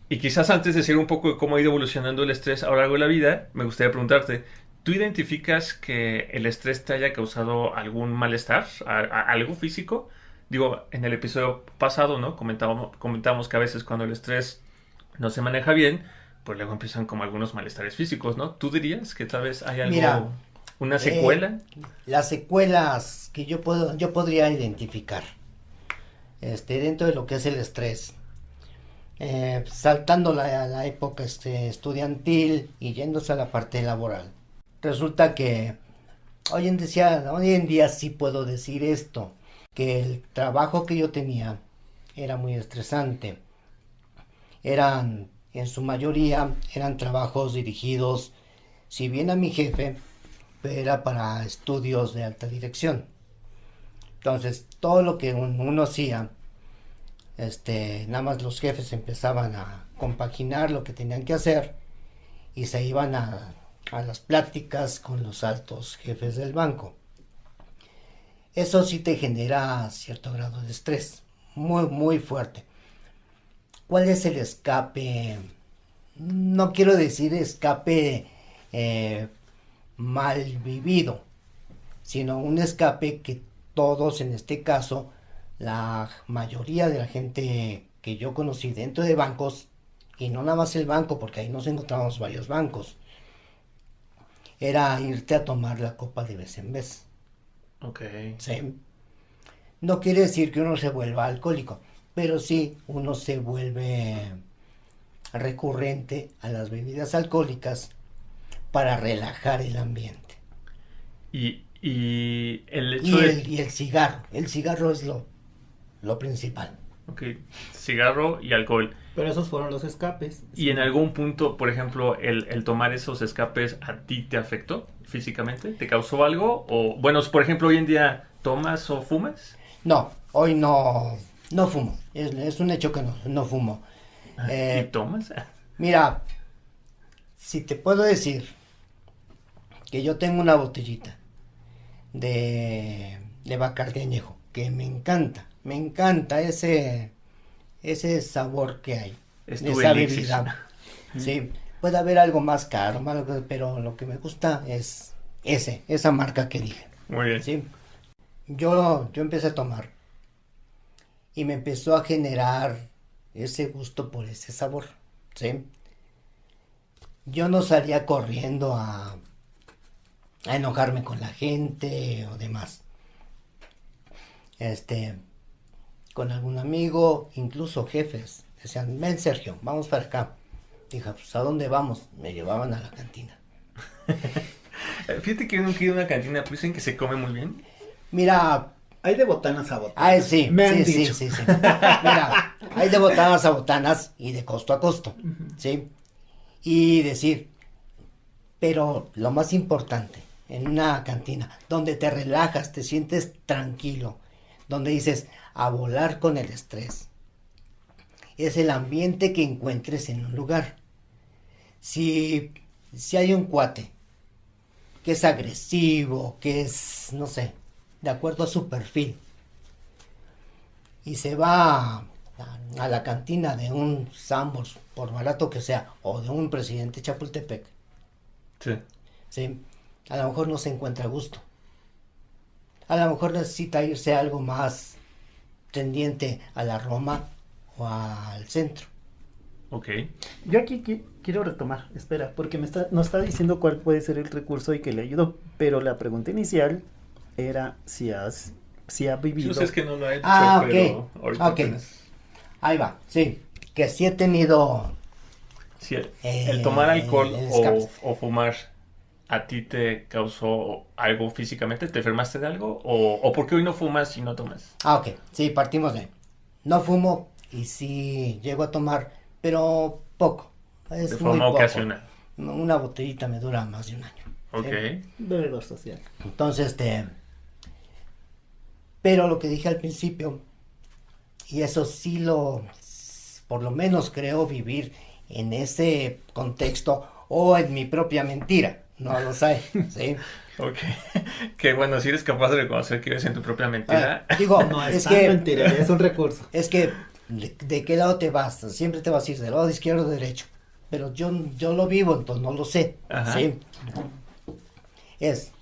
Y quizás antes de decir un poco de cómo ha ido evolucionando el estrés a lo largo de la vida, me gustaría preguntarte, ¿tú identificas que el estrés te haya causado algún malestar, algo físico? Digo, en el episodio pasado, ¿no? Comentábamos que a veces cuando el estrés no se maneja bien, pues luego empiezan como algunos malestares físicos, ¿no? ¿Tú dirías que tal vez hay algo, Mira, una secuela? Las secuelas que yo podría identificar, dentro de lo que es el estrés, saltando la época estudiantil y yéndose a la parte laboral. Resulta que hoy en día sí puedo decir esto, que el trabajo que yo tenía era muy estresante. En su mayoría, eran trabajos dirigidos, si bien a mi jefe, pero era para estudios de alta dirección. Entonces, todo lo que uno hacía, nada más los jefes empezaban a compaginar lo que tenían que hacer y se iban a las pláticas con los altos jefes del banco. Eso sí te genera cierto grado de estrés, muy, muy fuerte. ¿Cuál es el escape? No quiero decir escape mal vivido, sino un escape que todos, en este caso, la mayoría de la gente que yo conocí dentro de bancos, y no nada más el banco, porque ahí nos encontramos varios bancos, era irte a tomar la copa de vez en vez. Ok. ¿Sí? No quiere decir que uno se vuelva alcohólico, pero sí uno se vuelve recurrente a las bebidas alcohólicas para relajar el ambiente. Y el hecho Y el cigarro es lo principal. Ok, cigarro y alcohol. Pero esos fueron los escapes. ¿Y en algún punto, por ejemplo, el tomar esos escapes a ti te afectó físicamente? ¿Te causó algo? O, bueno, por ejemplo, hoy en día, ¿tomas o fumas? No, hoy no fumo. Es un hecho que no fumo. ¿Y tomas? Mira, si te puedo decir que yo tengo una botellita de Bacardi añejo, que me encanta ese sabor que hay, Es de tu esa elixir. bebida. Sí, puede haber algo más caro, pero lo que me gusta es esa marca que dije. Muy bien. Sí. Yo empecé a tomar y me empezó a generar ese gusto por ese sabor, ¿sí? Yo no salía corriendo a enojarme con la gente o demás. Con algún amigo, incluso jefes, decían, ven Sergio, vamos para acá. Dije, pues ¿a dónde vamos? Me llevaban a la cantina. Fíjate que yo nunca he ido a una cantina, pero dicen que se come muy bien. Mira, Hay de botanas a botanas. sí, Me han sí, dicho. sí. Mira, hay de botanas a botanas y de costo a costo, ¿sí? Y decir, pero lo más importante, en una cantina, donde te relajas, te sientes tranquilo, donde dices, a volar con el estrés, es el ambiente que encuentres en un lugar. Si hay un cuate que es agresivo, que es, no sé, de acuerdo a su perfil, y se va a la cantina de un Sambors, por barato que sea, o de un Presidente Chapultepec, Sí. ¿sí? A lo mejor no se encuentra a gusto. A lo mejor necesita irse a algo más tendiente a la Roma o al centro. Ok. Yo aquí quiero retomar, espera, porque nos está diciendo cuál puede ser el recurso y que le ayudó, pero la pregunta inicial era si ha vivido... Yo sé es que no lo he hecho, Ah, pero ok. ahorita Ok. apenas. Ahí va, sí. Que sí he tenido... Sí, el tomar alcohol escapes. o fumar, ¿a ti te causó algo físicamente? ¿Te enfermaste de algo? ¿O por qué hoy no fumas y no tomas? Ok. Sí, partimos de... No fumo y sí llego a tomar, pero poco. Es De muy forma poco. ocasional. Una botellita me dura más de un año. Ok. ¿sí? Bebedor social. Entonces, Pero lo que dije al principio, y eso sí por lo menos creo vivir en ese contexto o en mi propia mentira, no lo sé, ¿sí? Ok. Que bueno, si eres capaz de reconocer que vives en tu propia mentira. Digo, No es es tan que, mentira, es un recurso. es que, ¿de qué lado te vas? Siempre te vas a ir del lado izquierdo o derecho. Pero yo lo vivo, entonces no lo sé, Ajá. ¿sí? Es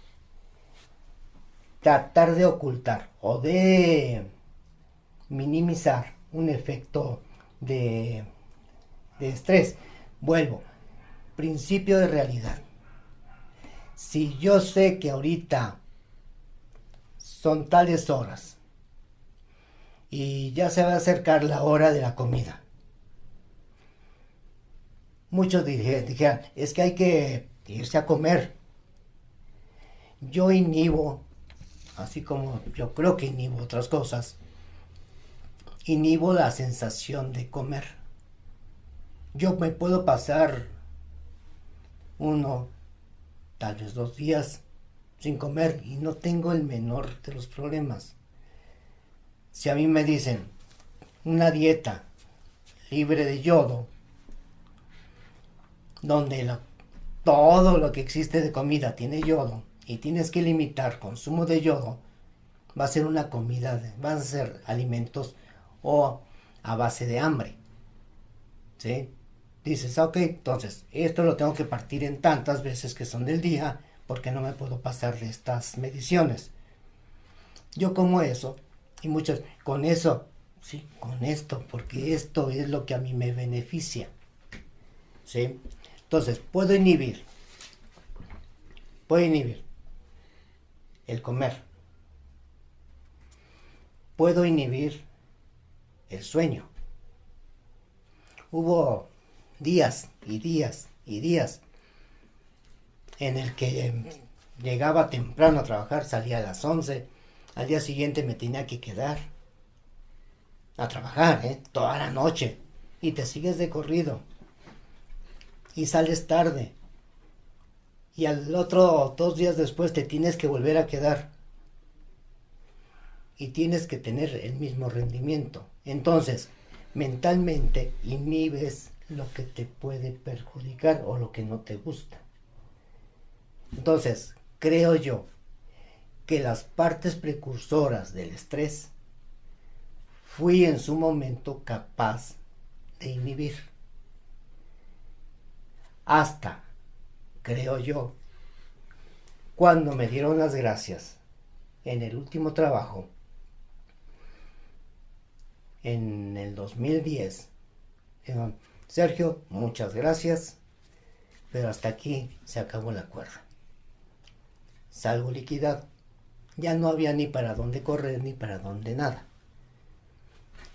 tratar de ocultar o de minimizar un efecto de, de estrés. Vuelvo, principio de realidad. Si yo sé que ahorita son tales horas y ya se va a acercar la hora de la comida, muchos dijeran, es que hay que irse a comer. Yo inhibo, así como yo creo que inhibo otras cosas, inhibo la sensación de comer. Yo me puedo pasar 1, tal vez 2 días sin comer y no tengo el menor de los problemas. Si a mí me dicen una dieta libre de yodo, donde todo lo que existe de comida tiene yodo y tienes que limitar consumo de yodo, va a ser una comida, van a ser alimentos o a base de hambre, ¿sí? Dices, ok, entonces esto lo tengo que partir en tantas veces que son del día porque no me puedo pasar de estas mediciones. Yo como eso y muchos con eso, sí, con esto, porque esto es lo que a mí me beneficia, ¿sí? Entonces puedo inhibir el comer, puedo inhibir el sueño. Hubo días y días y días en el que llegaba temprano a trabajar, salía a las 11, al día siguiente me tenía que quedar a trabajar, toda la noche, y te sigues de corrido, y sales tarde, y al otro 2 días después te tienes que volver a quedar, y tienes que tener el mismo rendimiento. Entonces, mentalmente inhibes lo que te puede perjudicar o lo que no te gusta. Entonces, creo yo que las partes precursoras del estrés fui en su momento capaz de inhibir. Hasta, creo yo, cuando me dieron las gracias en el último trabajo, en el 2010, dijeron, Sergio, muchas gracias, pero hasta aquí se acabó el acuerdo. Salgo liquidado. Ya no había ni para dónde correr ni para dónde nada.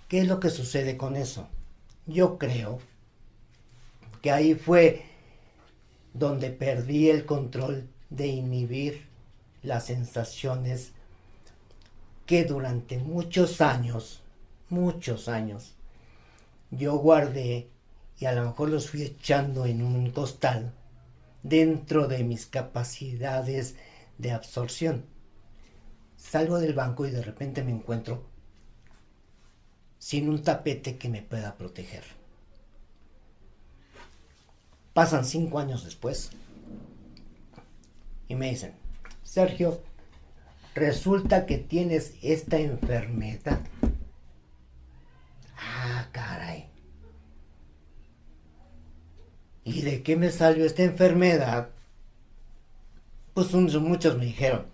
¿Qué es lo que sucede con eso? Yo creo que ahí fue donde perdí el control de inhibir las sensaciones que durante muchos años, yo guardé y a lo mejor los fui echando en un costal dentro de mis capacidades de absorción. Salgo del banco y de repente me encuentro sin un tapete que me pueda proteger. Pasan 5 años después y me dicen, Sergio, resulta que tienes esta enfermedad. Ah, caray. ¿Y de qué me salió esta enfermedad? Pues muchos me dijeron,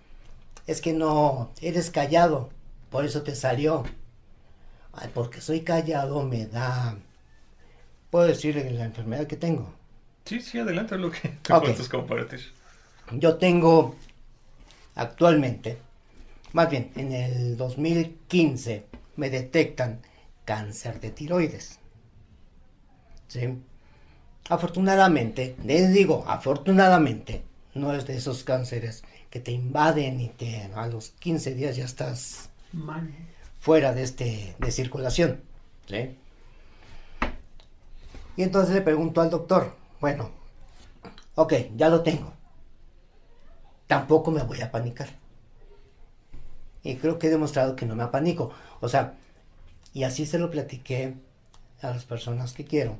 es que no, eres callado, por eso te salió. Ay, porque soy callado me da... ¿Puedo decirle la enfermedad que tengo? Sí, sí, adelante lo que te Ok. puedes compartir. Yo tengo actualmente, más bien en el 2015, me detectan cáncer de tiroides. ¿Sí? Afortunadamente, les digo, afortunadamente, no es de esos cánceres que te invaden y a los 15 días ya estás Mal. fuera de circulación, ¿sí? Y entonces le pregunto al doctor, bueno, ok, ya lo tengo, tampoco me voy a panicar. Y creo que he demostrado que no me apanico. O sea, y así se lo platiqué a las personas que quiero.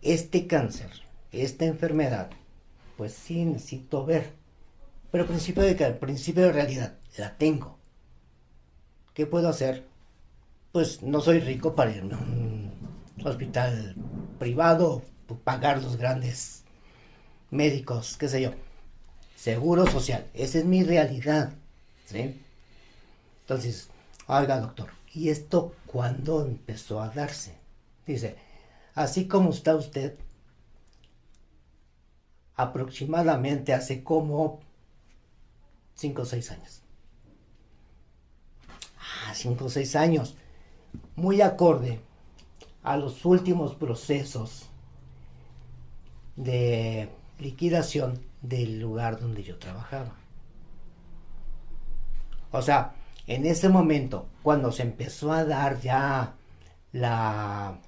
Este cáncer, esta enfermedad, pues sí necesito ver. Pero principio de realidad, la tengo. ¿Qué puedo hacer? Pues no soy rico para irme a un hospital privado, pagar los grandes médicos, qué sé yo. Seguro social, esa es mi realidad, ¿sí? Entonces, oiga doctor, ¿y esto cuándo empezó a darse? Dice, así como está usted, aproximadamente hace como 5 o 6 años. 5 o 6 años. Muy acorde a los últimos procesos de liquidación del lugar donde yo trabajaba. O sea, en ese momento, cuando se empezó a dar ya la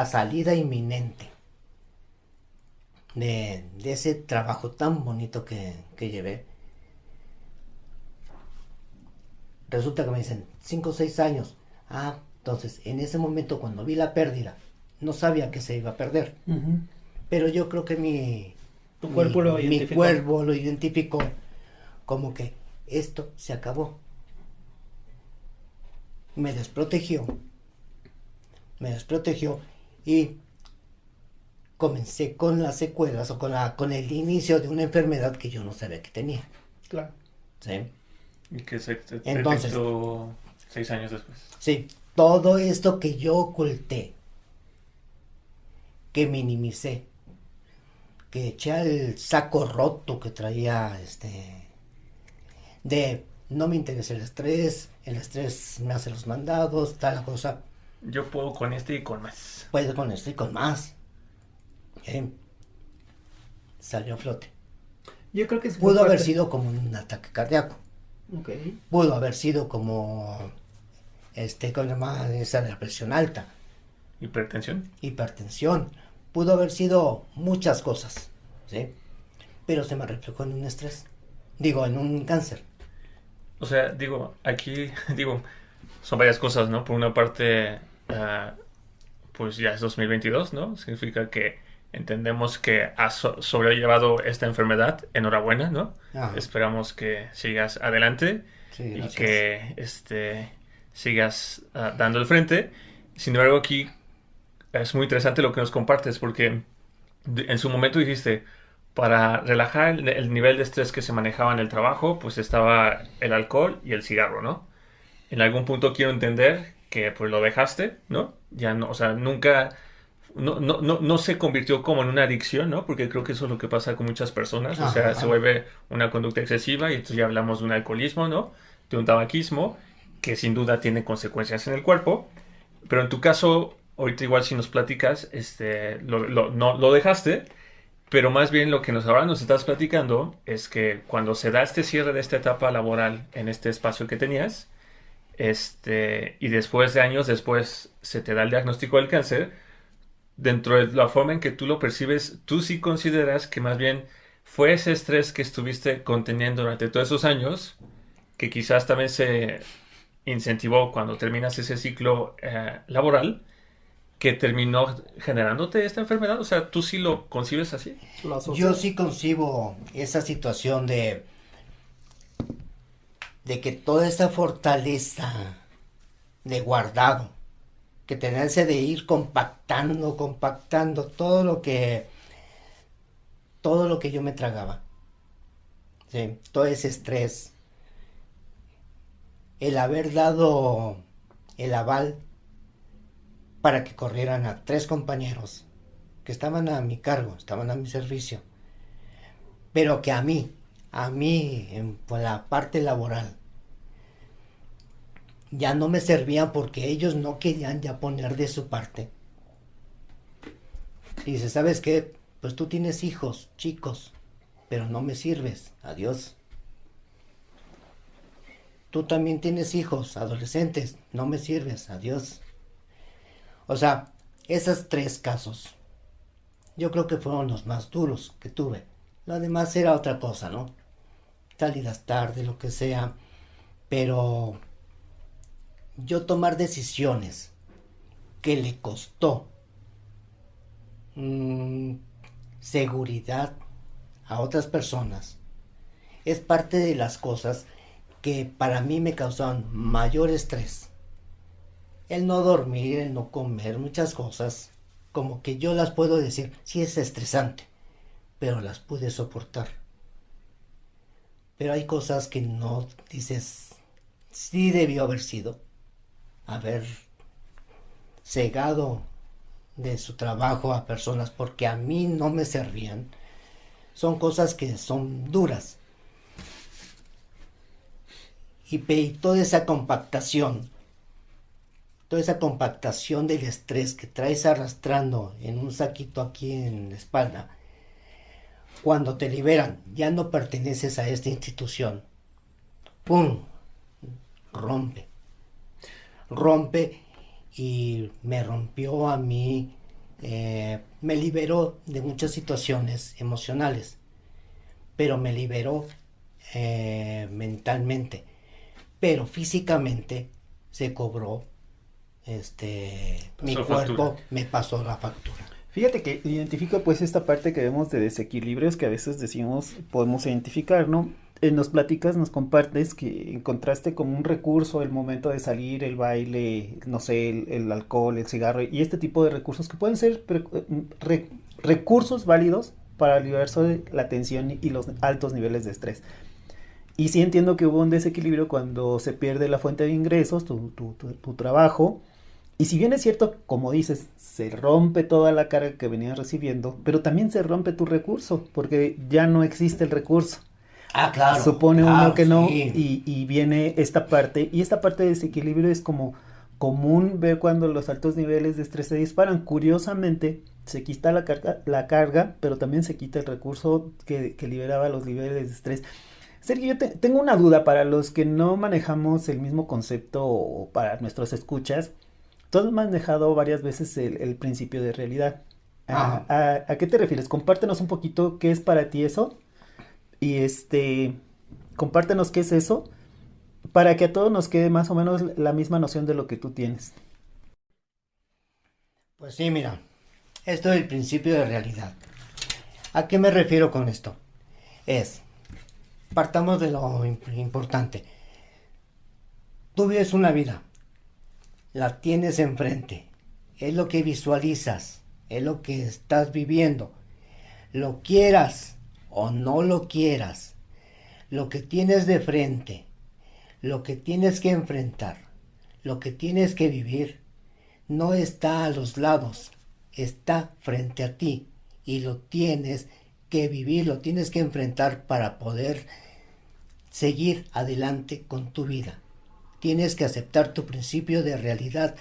salida inminente de ese trabajo tan bonito que llevé, resulta que me dicen 5 o 6 años. Entonces, en ese momento cuando vi la pérdida, no sabía que se iba a perder. Uh-huh. Pero yo creo que mi cuerpo lo identificó como que esto se acabó. Me desprotegió y comencé con las secuelas o con el inicio de una enfermedad que yo no sabía que tenía. Claro. ¿Sí? Y que se detectó 6 años después. Sí, todo esto que yo oculté, que minimicé, que eché al saco roto que traía, de no me interesa el estrés me hace los mandados, tal cosa. Yo puedo con este y con más. Puedo con esto y con más. Salió a flote. Yo creo que pudo haber sido como un ataque cardíaco. Okay. Pudo haber sido como ¿cómo se llama? Esa de la presión alta. Hipertensión. Pudo haber sido muchas cosas, ¿sí? Pero se me reflejó en un estrés. En un cáncer. O sea, aquí, son varias cosas, ¿no? Por una parte, pues ya es 2022, ¿no? Significa que entendemos que has sobrellevado esta enfermedad. Enhorabuena, ¿no? Ajá. Esperamos que sigas adelante. Sí, y que sigas dando el frente. Sin embargo, aquí es muy interesante lo que nos compartes, porque en su momento dijiste, para relajar el nivel de estrés que se manejaba en el trabajo, pues estaba el alcohol y el cigarro, ¿no? En algún punto quiero entender que pues lo dejaste, ¿no? Ya no, o sea, nunca... No se convirtió como en una adicción, ¿no? Porque creo que eso es lo que pasa con muchas personas. O sea, se vuelve una conducta excesiva y entonces ya hablamos de un alcoholismo, ¿no? De un tabaquismo que sin duda tiene consecuencias en el cuerpo. Pero en tu caso, ahorita igual si nos platicas, no lo dejaste, pero más bien lo que ahora nos estás platicando es que cuando se da este cierre de esta etapa laboral en este espacio que tenías, y después de años después se te da el diagnóstico del cáncer, dentro de la forma en que tú lo percibes, tú sí consideras que más bien fue ese estrés que estuviste conteniendo durante todos esos años, que quizás también se incentivó cuando terminas ese ciclo laboral, que terminó generándote esta enfermedad. O sea, ¿tú sí lo concibes así? Yo sí concibo esa situación de que toda esa fortaleza de guardado, que tenerse de ir compactando todo lo que yo me tragaba, ¿sí? Todo ese estrés, el haber dado el aval para que corrieran a 3 compañeros que estaban a mi cargo, estaban a mi servicio, pero que a mí por la parte laboral ya no me servían porque ellos no querían ya poner de su parte. Y dice, ¿sabes qué? Pues tú tienes hijos, chicos, pero no me sirves. Adiós. Tú también tienes hijos, adolescentes, no me sirves. Adiós. O sea, esos 3 casos, yo creo que fueron los más duros que tuve. Lo demás era otra cosa, ¿no? Salidas tarde, lo que sea. Pero yo tomar decisiones que le costó seguridad a otras personas es parte de las cosas que para mí me causaban mayor estrés. El no dormir, el no comer, muchas cosas, como que yo las puedo decir, sí es estresante, pero las pude soportar. Pero hay cosas que no dices, sí debió haber cegado de su trabajo a personas porque a mí no me servían. Son cosas que son duras. Y toda esa compactación del estrés que traes arrastrando en un saquito aquí en la espalda, cuando te liberan, ya no perteneces a esta institución, ¡pum!, rompe y me rompió a mí, me liberó de muchas situaciones emocionales, pero me liberó mentalmente, pero físicamente se cobró, mi cuerpo me pasó la factura. Fíjate que identifico pues esta parte que vemos de desequilibrios que a veces decimos, podemos identificar, ¿no? Nos platicas, nos compartes que encontraste como un recurso el momento de salir, el baile, no sé, el alcohol, el cigarro y este tipo de recursos que pueden ser recursos válidos para liberarse la tensión y los altos niveles de estrés. Y sí entiendo que hubo un desequilibrio cuando se pierde la fuente de ingresos, tu trabajo. Y si bien es cierto, como dices, se rompe toda la carga que venías recibiendo, pero también se rompe tu recurso, porque ya no existe el recurso. Claro. Supone uno que no, sí. y viene esta parte, y esta parte de desequilibrio es como común ver cuando los altos niveles de estrés se disparan. Curiosamente, se quita la carga, pero también se quita el recurso que liberaba los niveles de estrés. Sergio, yo tengo una duda para los que no manejamos el mismo concepto o para nuestros escuchas. Tú has manejado varias veces el principio de realidad. ¿A qué te refieres? Compártenos un poquito qué es para ti eso. Y compártenos qué es eso para que a todos nos quede más o menos la misma noción de lo que tú tienes. Pues sí, mira, esto es el principio de realidad. ¿A qué me refiero con esto? Partamos de lo importante. Tú vives una vida, la tienes enfrente, es lo que visualizas, es lo que estás viviendo. Lo quieras o no lo quieras, lo que tienes de frente, lo que tienes que enfrentar, lo que tienes que vivir, no está a los lados, está frente a ti y lo tienes que vivir, lo tienes que enfrentar para poder seguir adelante con tu vida. Tienes que aceptar tu principio de realidad,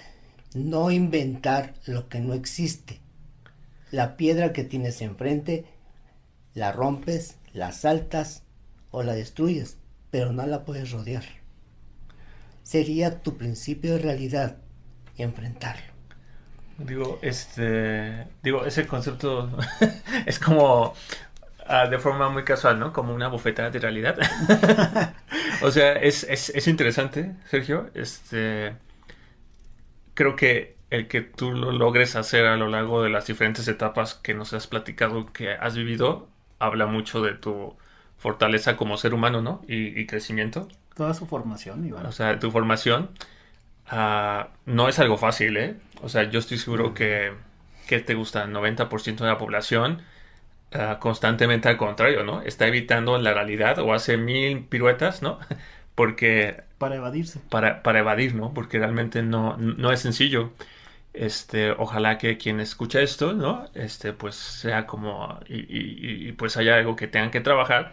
no inventar lo que no existe. La piedra que tienes enfrente, la rompes, la saltas o la destruyes, pero no la puedes rodear. Sería tu principio de realidad, enfrentarlo. Digo, ese concepto es como de forma muy casual, ¿no? Como una bofetada de realidad. O sea, es interesante, Sergio. Creo que el que tú lo logres hacer a lo largo de las diferentes etapas que nos has platicado, que has vivido, habla mucho de tu fortaleza como ser humano, ¿no? Y crecimiento. Toda su formación, Iván. O sea, tu formación no es algo fácil, ¿eh? O sea, yo estoy seguro que te gusta el 90% de la población constantemente al contrario, ¿no? Está evitando la realidad o hace 1000 piruetas, ¿no? Porque... Para evadirse. Para evadir, ¿no? Porque realmente no es sencillo. Ojalá que quien escucha esto, ¿no? Pues sea como... Y pues haya algo que tengan que trabajar,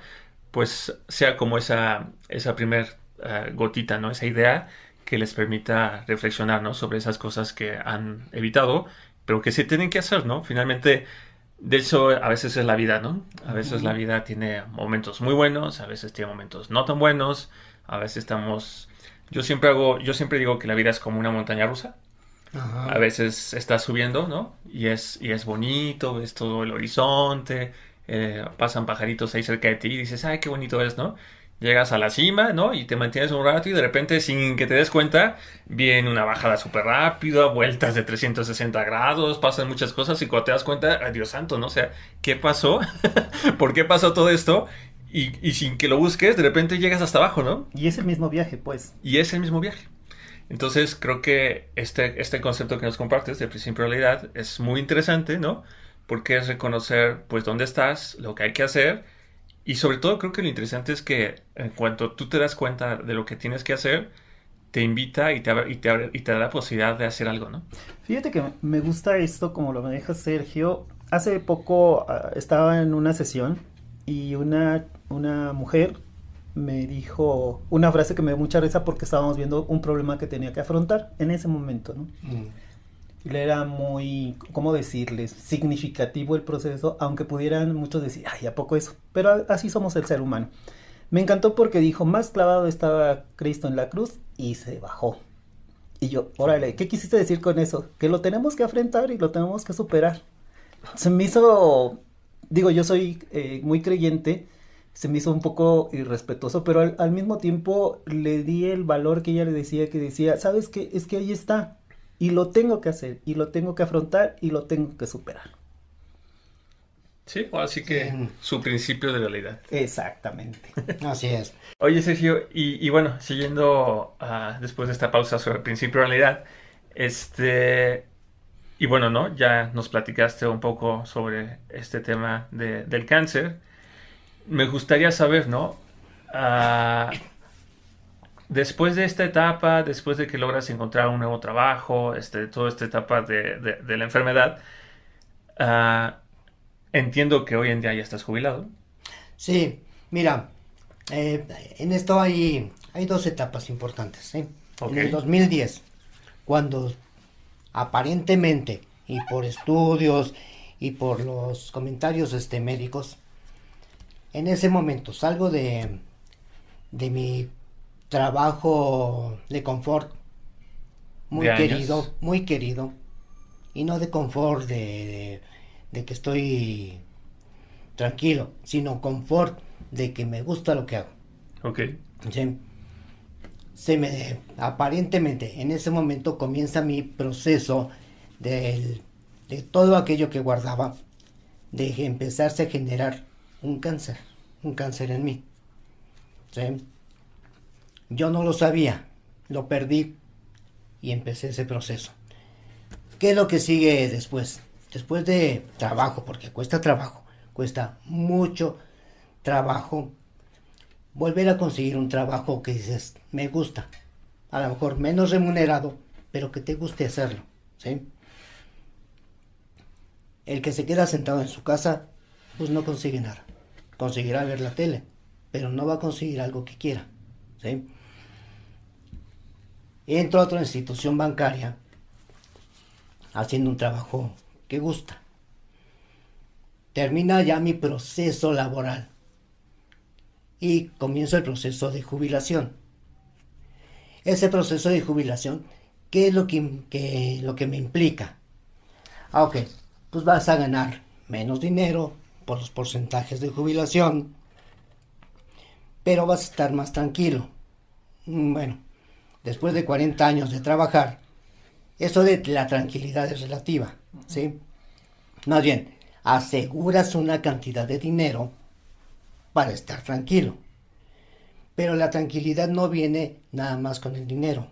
pues sea como esa primer gotita, ¿no? Esa idea que les permita reflexionar, ¿no? Sobre esas cosas que han evitado, pero que se tienen que hacer, ¿no? Finalmente... De eso a veces es la vida, ¿no? A veces la vida tiene momentos muy buenos, a veces tiene momentos no tan buenos, a veces estamos... Yo siempre digo que la vida es como una montaña rusa. Ajá. A veces estás subiendo, ¿no? Y es bonito, ves todo el horizonte, pasan pajaritos ahí cerca de ti y dices, ay, qué bonito es, ¿no? llegas a la cima, ¿no? Y te mantienes un rato y de repente, sin que te des cuenta, viene una bajada súper rápida, vueltas de 360 grados, pasan muchas cosas y cuando te das cuenta, ay Dios santo, ¿no? O sea, ¿qué pasó? ¿Por qué pasó todo esto? Y sin que lo busques, de repente llegas hasta abajo, ¿no? Y es el mismo viaje, pues. Y es el mismo viaje. Entonces creo que este concepto que nos compartes de principio de realidad es muy interesante, ¿no? Porque es reconocer pues dónde estás, lo que hay que hacer y sobre todo creo que lo interesante es que en cuanto tú te das cuenta de lo que tienes que hacer, te invita y te da la posibilidad de hacer algo, ¿no? Fíjate que me gusta esto como lo maneja Sergio. Hace poco estaba en una sesión y una mujer me dijo una frase que me dio mucha risa porque estábamos viendo un problema que tenía que afrontar en ese momento, ¿no? Y le era muy, ¿cómo decirles? Significativo el proceso, aunque pudieran muchos decir, ay, ¿a poco eso? Pero así somos el ser humano. Me encantó porque dijo, más clavado estaba Cristo en la cruz y se bajó. Y yo, órale, ¿qué quisiste decir con eso? Que lo tenemos que afrontar y lo tenemos que superar. Se me hizo, digo, yo soy muy creyente, se me hizo un poco irrespetuoso, pero al mismo tiempo le di el valor que ella le decía, que decía, ¿sabes qué? Es que ahí está, y lo tengo que hacer, y lo tengo que afrontar, y lo tengo que superar. Sí, o así que su principio de realidad. Exactamente. Así es. Oye, Sergio, y bueno, siguiendo después de esta pausa sobre el principio de realidad, y bueno, ¿no? Ya nos platicaste un poco sobre este tema del cáncer. Me gustaría saber, ¿no? Después de esta etapa, después de que logras encontrar un nuevo trabajo, toda esta etapa de la enfermedad, entiendo que hoy en día ya estás jubilado. Sí, mira, en esto hay dos etapas importantes, ¿sí? Ok. En el 2010, cuando aparentemente, y por estudios, y por los comentarios médicos, en ese momento salgo de mi trabajo de confort, muy ¿De años? querido, muy querido, y no de confort de que estoy tranquilo, sino confort de que me gusta lo que hago. Ok. ¿Sí? Aparentemente en ese momento comienza mi proceso de todo aquello que guardaba, de empezarse a generar un cáncer en mí. ¿Sí? Yo no lo sabía, lo perdí y empecé ese proceso. ¿Qué es lo que sigue después? Después de trabajo, porque cuesta trabajo, cuesta mucho trabajo volver a conseguir un trabajo que dices, me gusta, a lo mejor menos remunerado, pero que te guste hacerlo, ¿sí? El que se queda sentado en su casa, pues no consigue nada. Conseguirá ver la tele, pero no va a conseguir algo que quiera, ¿sí? Entro a otra institución bancaria haciendo un trabajo que gusta. Termina ya mi proceso laboral y comienzo el proceso de jubilación. Ese proceso de jubilación, ¿qué es lo que me implica? Ok, pues vas a ganar menos dinero por los porcentajes de jubilación, pero vas a estar más tranquilo. Bueno, después de 40 años de trabajar, eso de la tranquilidad es relativa, ¿sí? Más bien, aseguras una cantidad de dinero para estar tranquilo. Pero la tranquilidad no viene nada más con el dinero.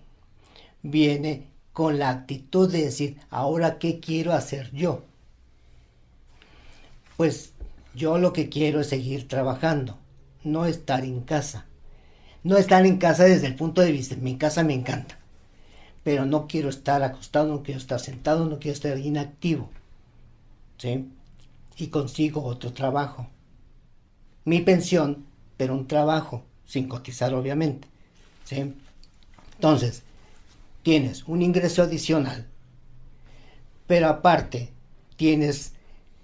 Viene con la actitud de decir, ahora, ¿qué quiero hacer yo? Pues yo lo que quiero es seguir trabajando, no estar en casa. No estar en casa desde el punto de vista, mi casa me encanta, pero no quiero estar acostado, no quiero estar sentado, no quiero estar inactivo, ¿sí? Y consigo otro trabajo. Mi pensión, pero un trabajo, sin cotizar obviamente, ¿sí? Entonces, tienes un ingreso adicional, pero aparte tienes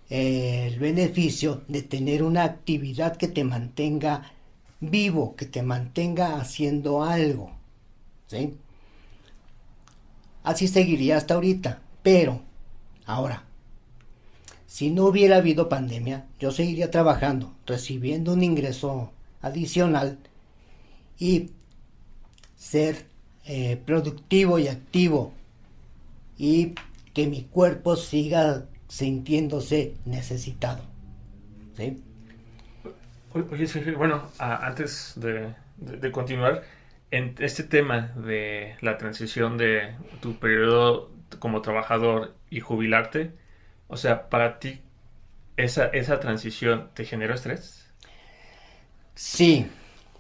el beneficio de tener una actividad que te mantenga vivo, que te mantenga haciendo algo, ¿sí? Así seguiría hasta ahorita, pero ahora, si no hubiera habido pandemia, yo seguiría trabajando, recibiendo un ingreso adicional y ser productivo y activo y que mi cuerpo siga sintiéndose necesitado. ¿Sí? Oye, Sergio, bueno, antes de continuar, en este tema de la transición de tu periodo como trabajador y jubilarte, o sea, para ti, ¿esa transición te generó estrés? Sí,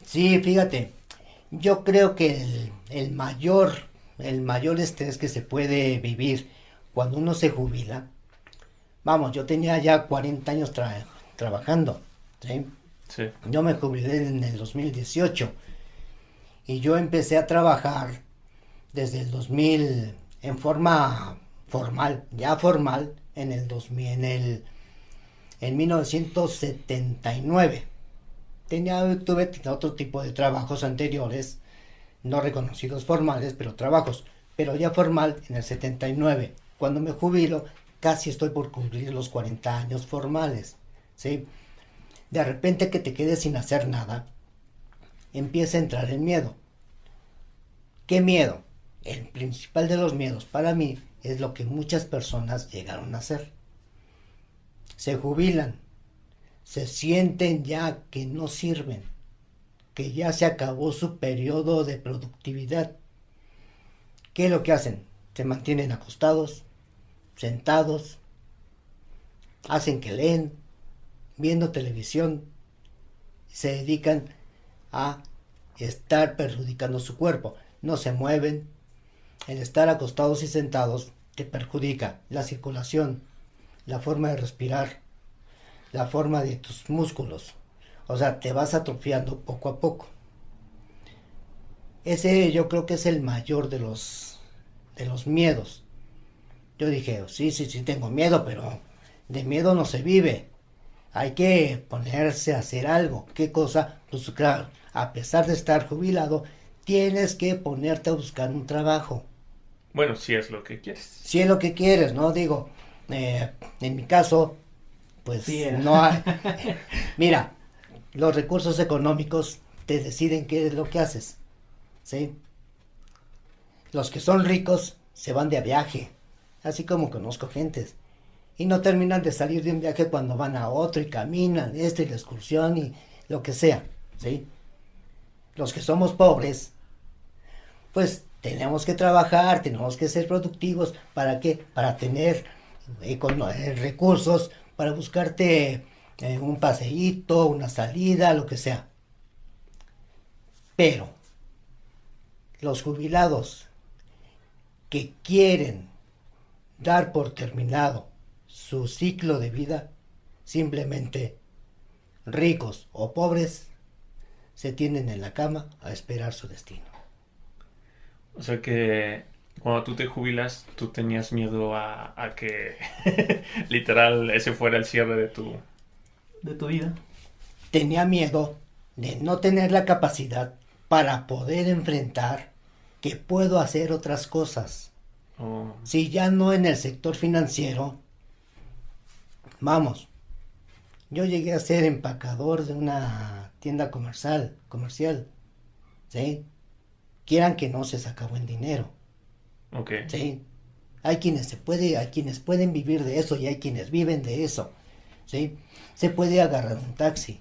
sí, fíjate, yo creo que el mayor estrés que se puede vivir cuando uno se jubila, vamos, yo tenía ya 40 años trabajando, ¿sí? Sí. Yo me jubilé en el 2018 y yo empecé a trabajar desde el 2000 en forma formal, ya formal, en el 2000, en 1979. Tuve otro tipo de trabajos anteriores, no reconocidos formales, pero trabajos, pero ya formal en el 79. Cuando me jubilo, casi estoy por cumplir los 40 años formales, ¿sí? De repente que te quedes sin hacer nada, empieza a entrar el miedo. ¿Qué miedo? El principal de los miedos para mí es lo que muchas personas llegaron a hacer. Se jubilan, se sienten ya que no sirven, que ya se acabó su periodo de productividad. ¿Qué es lo que hacen? Se mantienen acostados, sentados, hacen que leen, viendo televisión, se dedican a estar perjudicando su cuerpo. No se mueven. El estar acostados y sentados te perjudica la circulación, la forma de respirar, la forma de tus músculos. O sea, te vas atrofiando poco a poco. Ese yo creo que es el mayor de los miedos. Yo dije, sí, tengo miedo, pero de miedo no se vive. Hay que ponerse a hacer algo. ¿Qué cosa? Pues claro, a pesar de estar jubilado, tienes que ponerte a buscar un trabajo. Bueno, si es lo que quieres. Si es lo que quieres, ¿no? Digo, en mi caso, pues sí, no hay. Mira, los recursos económicos te deciden qué es lo que haces, ¿sí? Los que son ricos se van de viaje, así como conozco gentes, y no terminan de salir de un viaje cuando van a otro y caminan, y la excursión y lo que sea, ¿sí? Los que somos pobres, pues tenemos que trabajar, tenemos que ser productivos. ¿Para qué? Para tener recursos, para buscarte un paseíto, una salida, lo que sea. Pero los jubilados que quieren dar por terminado su ciclo de vida, simplemente ricos o pobres, se tienden en la cama a esperar su destino. O sea que cuando tú te jubilas, tú tenías miedo a que literal ese fuera el cierre de tu vida. Tenía miedo de no tener la capacidad para poder enfrentar que puedo hacer otras cosas. Oh. Si ya no en el sector financiero, vamos, yo llegué a ser empacador de una tienda comercial, ¿sí? Quieran que no, se saca buen dinero. Okay. ¿Sí? Hay quienes pueden vivir de eso y hay quienes viven de eso, ¿sí? Se puede agarrar un taxi.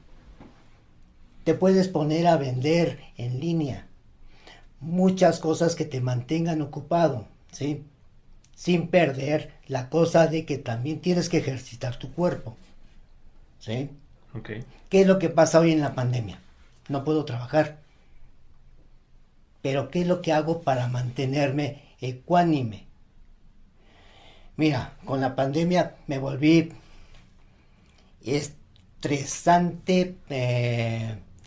Te puedes poner a vender en línea. Muchas cosas que te mantengan ocupado, ¿sí? Sin perder la cosa de que también tienes que ejercitar tu cuerpo, ¿sí? Okay. ¿Qué es lo que pasa hoy en la pandemia? No puedo trabajar. Pero ¿qué es lo que hago para mantenerme ecuánime? Mira, con la pandemia me volví estresante,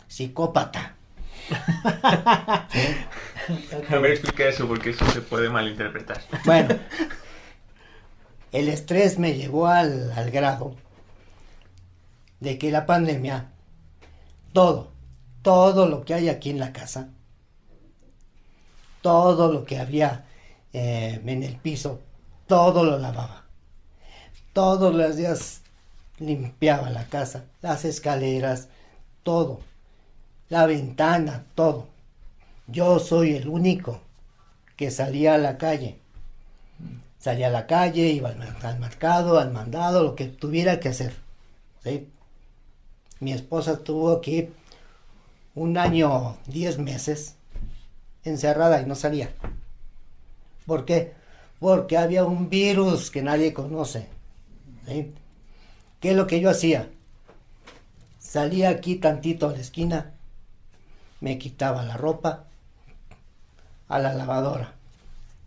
psicópata. ¿Sí? A ver, explica eso porque eso se puede malinterpretar. Bueno, el estrés me llevó al grado de que la pandemia, todo lo que hay aquí en la casa, todo lo que había en el piso, todo lo lavaba. Todos los días limpiaba la casa, las escaleras, todo. La ventana, todo. yo soy el único que salía a la calle. Salía a la calle, iba al mercado, al mandado, lo que tuviera que hacer. ¿Sí? Mi esposa tuvo aquí 1 año, 10 meses encerrada y no salía. ¿Por qué? Porque había un virus que nadie conoce. ¿Sí? ¿Qué es lo que yo hacía? Salía aquí tantito a la esquina, me quitaba la ropa a la lavadora.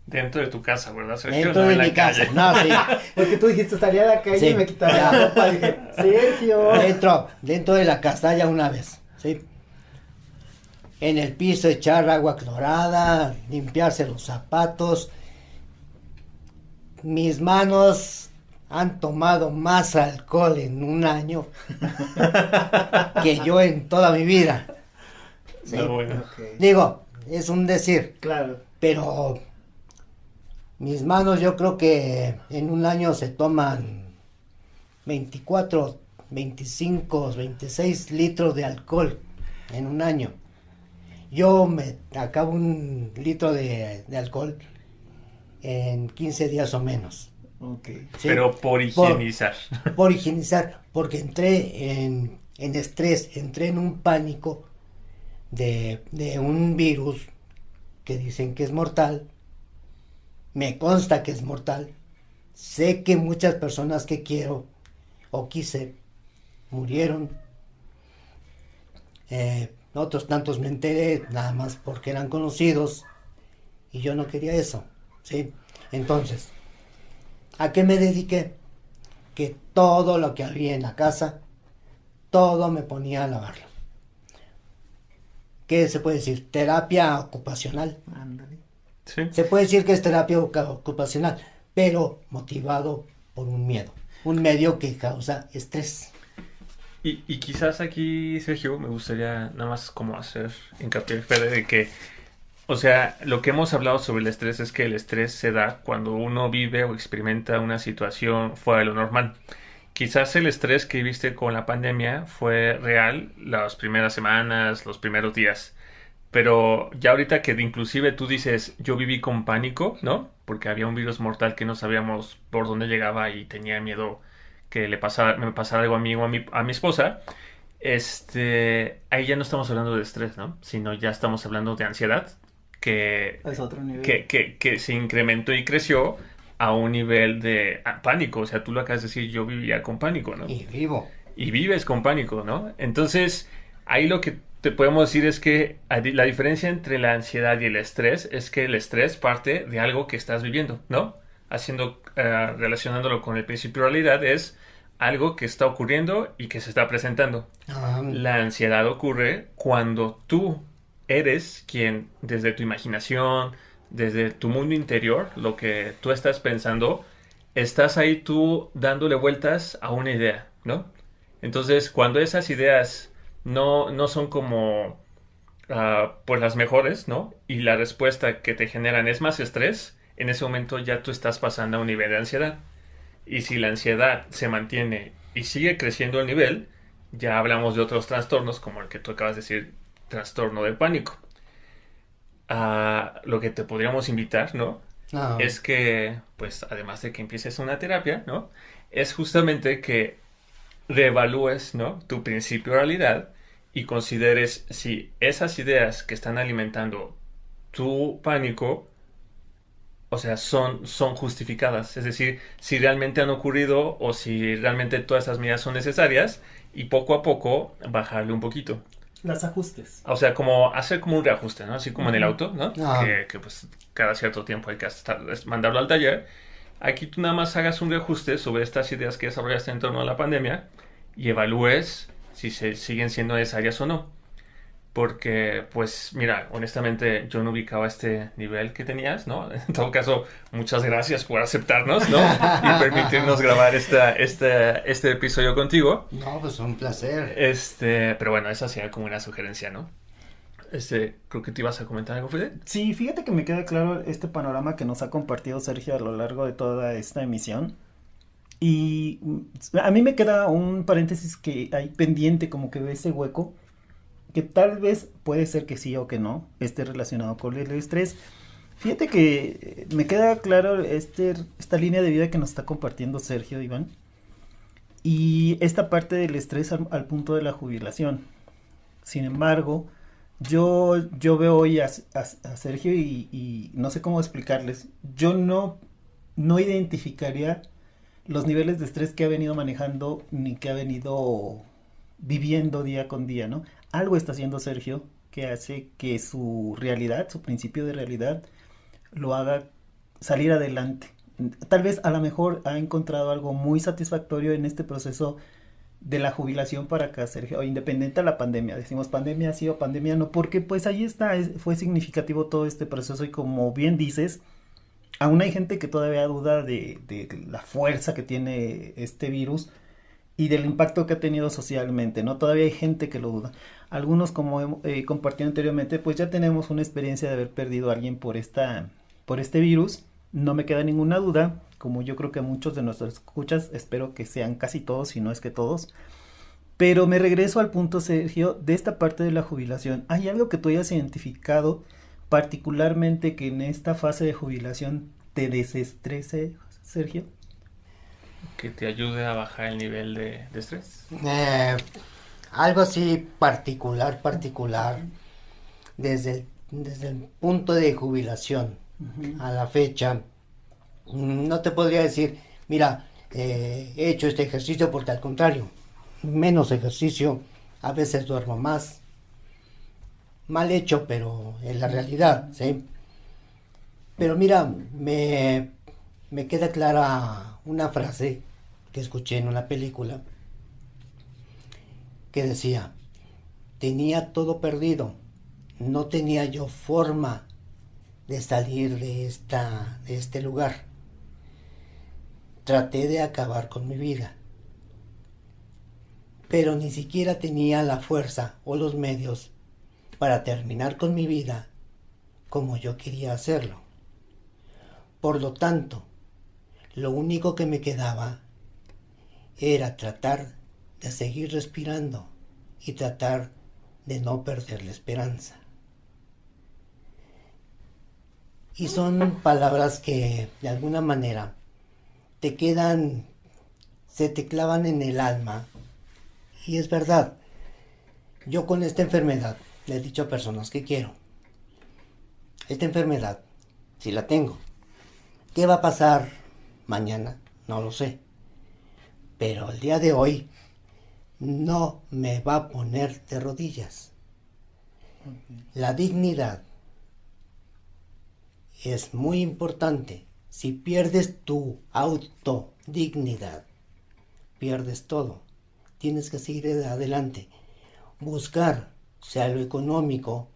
Dentro de tu casa, ¿verdad, Sergio? Dentro No de en la mi casa. calle. No, sí. Porque tú dijiste, salía a la calle Sí. y me quitaba la ropa. Y dije, Sergio. Dentro de la casa ya una vez. ¿Sí? En el piso echar agua clorada, limpiarse los zapatos. Mis manos han tomado más alcohol en 1 año que yo en toda mi vida. ¿Sí? No, bueno. Ok. Digo, es un decir, Claro. pero mis manos yo creo que en 1 año se toman 24, 25, 26 litros de alcohol en 1 año. Yo me acabo 1 litro de alcohol en 15 días o menos. Ok. ¿Sí? Pero por higienizar. Por higienizar, porque entré en estrés, entré en un pánico de un virus que dicen que es mortal. Me consta que es mortal. Sé que muchas personas que quiero o quise murieron. Otros tantos me enteré nada más porque eran conocidos y yo no quería eso. ¿Sí? Entonces, ¿a qué me dediqué? Que todo lo que había en la casa, todo me ponía a lavarlo. ¿Qué se puede decir? Terapia ocupacional. Ándale. Sí. Se puede decir que es terapia ocupacional, pero motivado por un miedo. Un medio que causa estrés. Y quizás aquí, Sergio, me gustaría nada más como hacer hincapié, Fede, de que, o sea, lo que hemos hablado sobre el estrés es que el estrés se da cuando uno vive o experimenta una situación fuera de lo normal. Quizás el estrés que viviste con la pandemia fue real las primeras semanas, los primeros días. Pero ya ahorita que inclusive tú dices, yo viví con pánico, ¿no? Porque había un virus mortal que no sabíamos por dónde llegaba y tenía miedo que me pasara algo a mí o a mi esposa. Ahí ya no estamos hablando de estrés, ¿no? Sino ya estamos hablando de ansiedad que, Es otro nivel. que se incrementó y creció a un nivel de pánico. O sea, tú lo acabas de decir, yo vivía con pánico, ¿no? Y vivo. Y vives con pánico, ¿no? Entonces, ahí lo que te podemos decir es que la diferencia entre la ansiedad y el estrés es que el estrés parte de algo que estás viviendo, ¿no? Relacionándolo con el principio de realidad, es algo que está ocurriendo y que se está presentando. La ansiedad ocurre cuando tú eres quien, desde tu imaginación, desde tu mundo interior, lo que tú estás pensando, estás ahí tú dándole vueltas a una idea, ¿no? Entonces, cuando esas ideas no son como pues las mejores, ¿no? Y la respuesta que te generan es más estrés, en ese momento ya tú estás pasando a un nivel de ansiedad. Y si la ansiedad se mantiene y sigue creciendo el nivel, ya hablamos de otros trastornos, como el que tú acabas de decir, trastorno de pánico. Lo que te podríamos invitar, ¿no? Es que, pues, además de que empieces una terapia, ¿no? Es justamente que reevalúes, ¿no? Tu principio de realidad y consideres si esas ideas que están alimentando tu pánico, o sea, son justificadas. Es decir, si realmente han ocurrido o si realmente todas esas medidas son necesarias y poco a poco bajarle un poquito. Las ajustes. O sea, como hacer como un reajuste, ¿no? Así como en el auto, ¿no? Ah. Que pues cada cierto tiempo hay que mandarlo al taller. Aquí tú nada más hagas un reajuste sobre estas ideas que desarrollaste en torno a la pandemia y evalúes si se siguen siendo necesarias o no. Porque, pues, mira, honestamente yo no ubicaba este nivel que tenías, ¿no? En todo caso, muchas gracias por aceptarnos, ¿no? Y permitirnos grabar este episodio contigo. No, pues un placer. Pero bueno, esa sería como una sugerencia, ¿no? Creo que te ibas a comentar algo, Fede. Sí, fíjate que me queda claro este panorama que nos ha compartido Sergio a lo largo de toda esta emisión. Y a mí me queda un paréntesis que hay pendiente, como que ve ese hueco que tal vez puede ser que sí o que no esté relacionado con el estrés. Fíjate que me queda claro esta línea de vida que nos está compartiendo Sergio, Iván, y esta parte del estrés al punto de la jubilación. Sin embargo, yo veo hoy a Sergio y no sé cómo explicarles. Yo no identificaría los niveles de estrés que ha venido manejando ni que ha venido viviendo día con día, ¿no? Algo está haciendo Sergio que hace que su realidad, su principio de realidad, lo haga salir adelante. Tal vez a lo mejor ha encontrado algo muy satisfactorio en este proceso de la jubilación para acá, Sergio, independiente de la pandemia. Decimos pandemia sí o pandemia no, porque pues ahí está, fue significativo todo este proceso y como bien dices, aún hay gente que todavía duda de la fuerza que tiene este virus y del impacto que ha tenido socialmente, ¿no? Todavía hay gente que lo duda. Algunos, como he compartido anteriormente, pues ya tenemos una experiencia de haber perdido a alguien por este virus. No me queda ninguna duda, como yo creo que muchos de nuestros escuchas, espero que sean casi todos, si no es que todos. Pero me regreso al punto, Sergio, de esta parte de la jubilación. ¿Hay algo que tú hayas identificado particularmente que en esta fase de jubilación te desestrese, Sergio? Que te ayude a bajar el nivel de estrés. Algo así particular, desde el punto de jubilación a la fecha, no te podría decir, mira, he hecho este ejercicio porque al contrario, menos ejercicio, a veces duermo más, mal hecho, pero en la realidad, ¿sí? Pero mira, me queda clara una frase que escuché en una película que decía, tenía todo perdido, no tenía yo forma de salir de este lugar. Traté de acabar con mi vida, pero ni siquiera tenía la fuerza o los medios para terminar con mi vida como yo quería hacerlo. Por lo tanto, lo único que me quedaba era tratar de seguir respirando y tratar de no perder la esperanza. Y son palabras que de alguna manera te quedan, se te clavan en el alma. Y es verdad, yo con esta enfermedad le he dicho a personas que quiero, esta enfermedad, si la tengo, ¿qué va a pasar mañana? No lo sé. Pero el día de hoy no me va a poner de rodillas. La dignidad es muy importante. Si pierdes tu autodignidad, pierdes todo. Tienes que seguir adelante. Buscar, sea lo económico,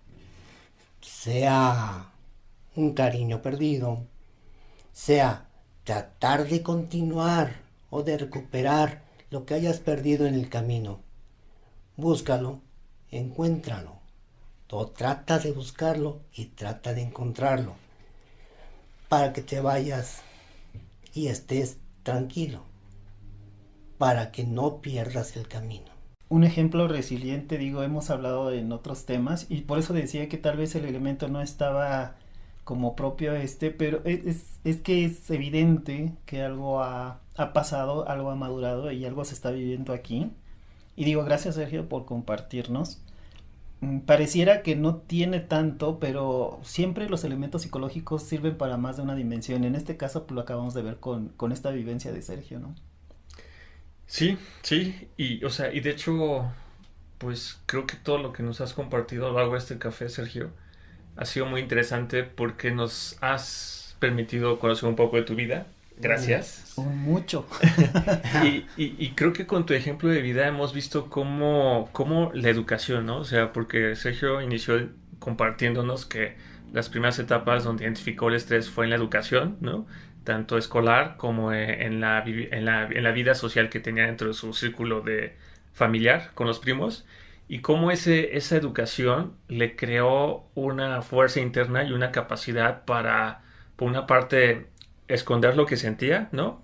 sea un cariño perdido, sea tratar de continuar o de recuperar lo que hayas perdido en el camino. Búscalo, encuéntralo. O trata de buscarlo y trata de encontrarlo para que te vayas y estés tranquilo, para que no pierdas el camino. Un ejemplo resiliente, digo, hemos hablado en otros temas y por eso decía que tal vez el elemento no estaba como propio a pero es que es evidente que algo ha pasado, algo ha madurado y algo se está viviendo aquí. Y digo, gracias Sergio por compartirnos. Pareciera que no tiene tanto, pero siempre los elementos psicológicos sirven para más de una dimensión. En este caso, pues lo acabamos de ver con esta vivencia de Sergio, ¿no? Sí, sí, y o sea, y de hecho, pues creo que todo lo que nos has compartido a lo largo de este café, Sergio, ha sido muy interesante porque nos has permitido conocer un poco de tu vida. Gracias. Mucho. Y creo que con tu ejemplo de vida hemos visto cómo la educación, ¿no? O sea, porque Sergio inició compartiéndonos que las primeras etapas donde identificó el estrés fue en la educación, ¿no? Tanto escolar como en la vida social que tenía dentro de su círculo de familiar con los primos. Y cómo esa educación le creó una fuerza interna y una capacidad para, por una parte, esconder lo que sentía, ¿no?